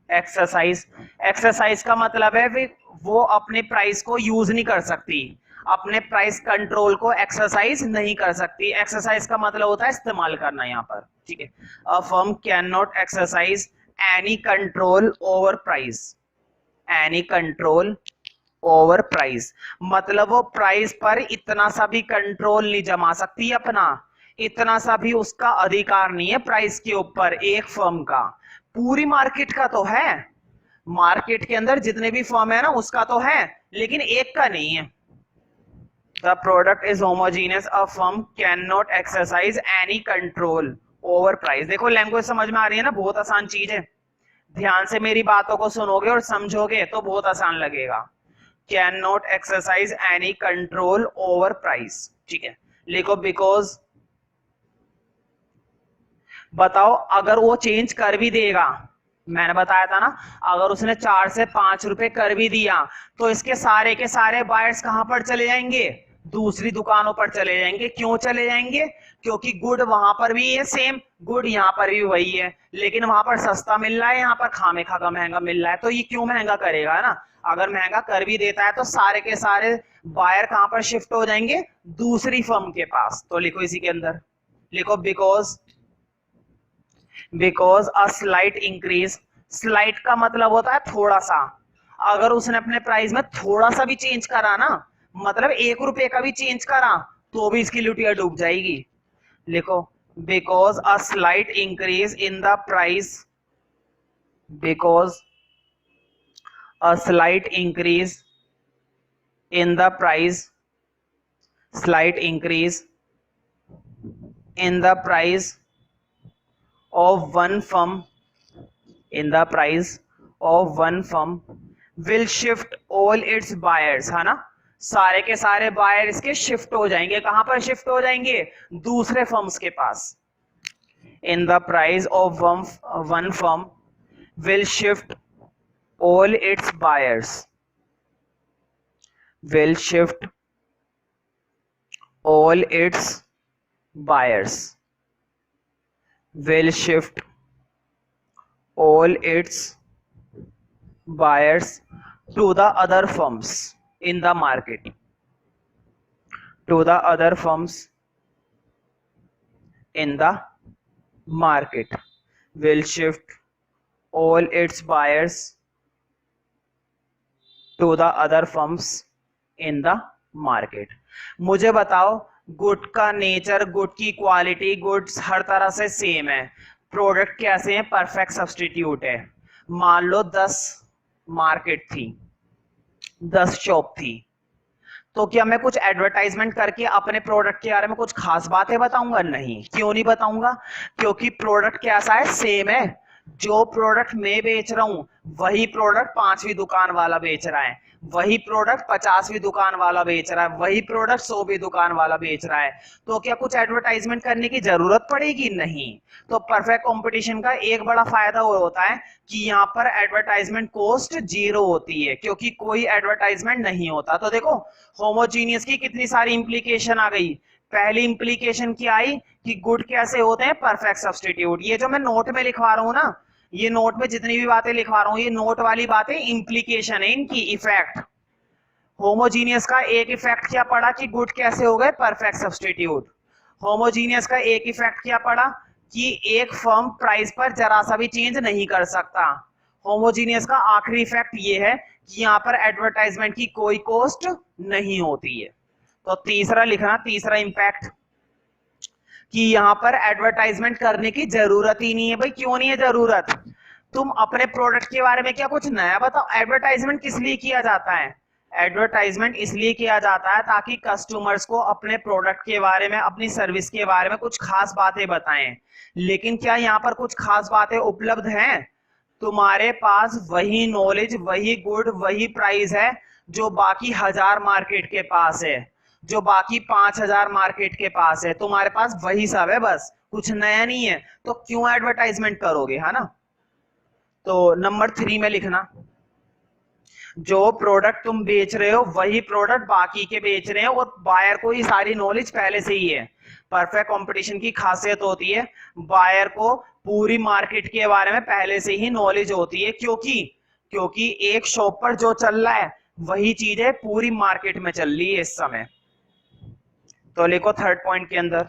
exercise, exercise का मतलब है वो अपने प्राइस को यूज नहीं कर सकती, अपने प्राइस कंट्रोल को एक्सरसाइज नहीं कर सकती। एक्सरसाइज का मतलब होता है इस्तेमाल करना यहाँ पर, ठीक है। अ firm can not exercise any control over price, any control over price मतलब वो प्राइस पर इतना सा भी कंट्रोल नहीं जमा सकती अपना, इतना सा भी उसका अधिकार नहीं है प्राइस के ऊपर एक फर्म का। पूरी मार्केट का तो है, मार्केट के अंदर जितने भी फर्म है ना उसका तो है, लेकिन एक का नहीं है। The product is homogeneous, a firm cannot exercise any control over price। देखो लैंग्वेज समझ में आ रही है ना, बहुत आसान चीज है, ध्यान से मेरी बातों को सुनोगे और समझोगे तो बहुत आसान लगेगा। Cannot exercise any control over price, ठीक है। लिखो बिकॉज, बताओ अगर वो चेंज कर भी देगा, मैंने बताया था ना, अगर उसने 4 से 5 रुपए कर भी दिया तो इसके सारे के सारे बायर्स कहां पर चले जाएंगे? दूसरी दुकानों पर चले जाएंगे। क्यों चले जाएंगे? क्योंकि गुड वहां पर भी है सेम, गुड यहाँ पर भी वही है, लेकिन वहां पर सस्ता मिल रहा है, यहाँ पर खामे खा का महंगा मिल रहा है, तो ये क्यों महंगा करेगा ना। अगर महंगा कर भी देता है तो सारे के सारे बायर कहां पर शिफ्ट हो जाएंगे? दूसरी फर्म के पास। तो लिखो इसी के अंदर, लिखो because a slight increase, slight का मतलब होता है थोड़ा सा, अगर उसने अपने प्राइस में थोड़ा सा भी चेंज करा ना, मतलब 1 रुपए का भी चेंज करा, तो भी इसकी लुटिया डूब जाएगी। लिखो because a slight increase in the price, because a slight increase in the price, slight increase in the price of one firm, in the price of one firm will shift all its buyers, है ना, सारे के सारे buyer इसके shift हो जाएंगे। कहां पर शिफ्ट हो जाएंगे? दूसरे फर्म्स के पास। in the price of one firm will shift all its buyers, will shift all its buyers, will shift all its buyers to the other firms in the market, to the other firms in the market, will shift all its buyers to the other firms in the market। मुझे बताओ good का nature, good की quality, goods हर तरह से same है, product कैसे हैं? Perfect substitute है। मान लो 10 मार्केट थी, 10 शॉप थी, तो क्या मैं कुछ एडवर्टाइजमेंट करके अपने प्रोडक्ट के बारे में कुछ खास बातें बताऊंगा? नहीं। क्यों नहीं बताऊंगा? क्योंकि प्रोडक्ट कैसा है? सेम है। जो प्रोडक्ट मैं बेच रहा हूं वही प्रोडक्ट 5वीं दुकान वाला बेच रहा है, वही प्रोडक्ट 50वीं दुकान वाला बेच रहा है, वही प्रोडक्ट 100वीं दुकान वाला बेच रहा है, तो क्या कुछ एडवर्टाइजमेंट करने की जरूरत पड़ेगी? नहीं। तो परफेक्ट कंपटीशन का एक बड़ा फायदा वो होता है कि यहाँ पर एडवर्टाइजमेंट कॉस्ट 0 होती है, क्योंकि कोई एडवर्टाइजमेंट नहीं होता। तो देखो होमोजीनियस की कितनी सारी इंप्लीकेशन आ गई। पहली इंप्लीकेशन क्या आई कि गुड कैसे होते हैं? Perfect substitute. ये जो मैं नोट में लिखवा रहा हूं ना, ये नोट में जितनी भी बातें लिखवा रहा हूं, ये नोट वाली बातें इंप्लीकेशन है इनकी, इफेक्ट। होमोजीनियस का एक इफेक्ट क्या पड़ा कि गुड कैसे हो गए? Perfect substitute. होमोजीनियस का एक इफेक्ट क्या पड़ा कि एक फर्म प्राइस पर जरा सा भी चेंज नहीं कर सकता। होमोजीनियस का आखिरी इफेक्ट ये है कि यहाँ पर एडवर्टाइजमेंट की कोई कॉस्ट नहीं होती है। तो तीसरा लिखना, तीसरा इंपैक्ट कि यहाँ पर एडवर्टाइजमेंट करने की जरूरत ही नहीं है। भाई क्यों नहीं है जरूरत? तुम अपने प्रोडक्ट के बारे में क्या कुछ नया बताओ। एडवर्टाइजमेंट किस लिए किया जाता है? एडवर्टाइजमेंट इसलिए किया जाता है ताकि कस्टमर्स को अपने प्रोडक्ट के बारे में, अपनी सर्विस के बारे में कुछ खास बातें बताएं। लेकिन क्या यहाँ पर कुछ खास बातें उपलब्ध हैं? तुम्हारे पास वही नॉलेज, वही गुड, वही प्राइस है जो बाकी 1000 मार्केट के पास है, जो बाकी 5000 मार्केट के पास है। तुम्हारे पास वही सब है, बस कुछ नया नहीं है, तो क्यों एडवर्टाइजमेंट करोगे, है ना। तो नंबर 3 में लिखना, जो प्रोडक्ट तुम बेच रहे हो वही प्रोडक्ट बाकी के बेच रहे हैं और बायर को ये सारी नॉलेज पहले से ही है। परफेक्ट कंपटीशन की खासियत होती है बायर को पूरी मार्केट के बारे में पहले से ही नॉलेज होती है, क्योंकि एक शॉप पर जो चल रहा है वही चीजें पूरी मार्केट में चल रही है इस समय। तो लिखो थर्ड पॉइंट के अंदर,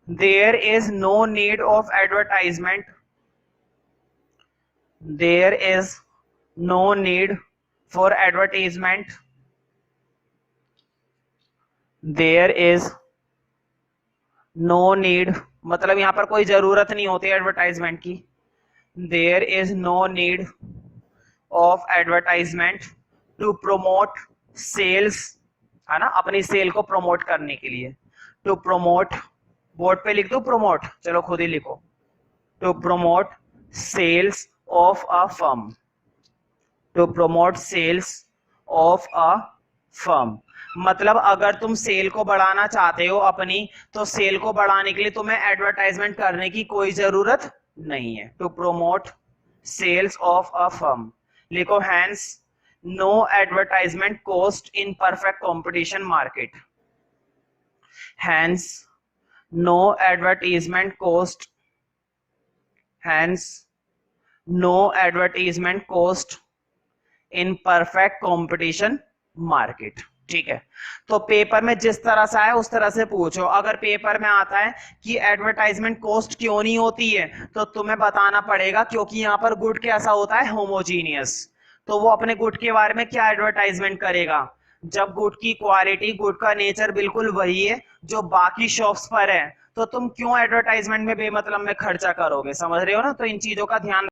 there is no need of advertisement, there is no need for advertisement, there is no need, मतलब यहां पर कोई जरूरत नहीं होती एडवर्टाइजमेंट की। There is no need of advertisement to promote sales, है ना, अपनी सेल को प्रमोट करने के लिए। टू प्रोमोट, बोर्ड पे लिख दो प्रोमोट, चलो खुद ही लिखो, to promote sales of a firm, to promote sales of a firm. मतलब अगर तुम सेल को बढ़ाना चाहते हो अपनी, तो सेल को बढ़ाने के लिए तुम्हें एडवर्टाइजमेंट करने की कोई जरूरत नहीं है। To promote sales of a firm, लिखो has no advertisement cost in perfect competition market, has no advertisement cost, has no advertisement cost in perfect competition market. ठीक है, तो पेपर में जिस तरह से आए उस तरह से पूछो। अगर पेपर में आता है कि एडवर्टाइजमेंट कॉस्ट क्यों नहीं होती है, तो तुम्हें बताना पड़ेगा क्योंकि यहाँ पर गुड कैसा होता है, होमोजीनियस। तो वो अपने गुड के बारे में क्या एडवर्टाइजमेंट करेगा, जब गुड की क्वालिटी, गुड का नेचर बिल्कुल वही है जो बाकी शॉप्स पर है, तो तुम क्यों एडवर्टाइजमेंट में बेमतलब में खर्चा करोगे, समझ रहे हो ना। तो इन चीजों का ध्यान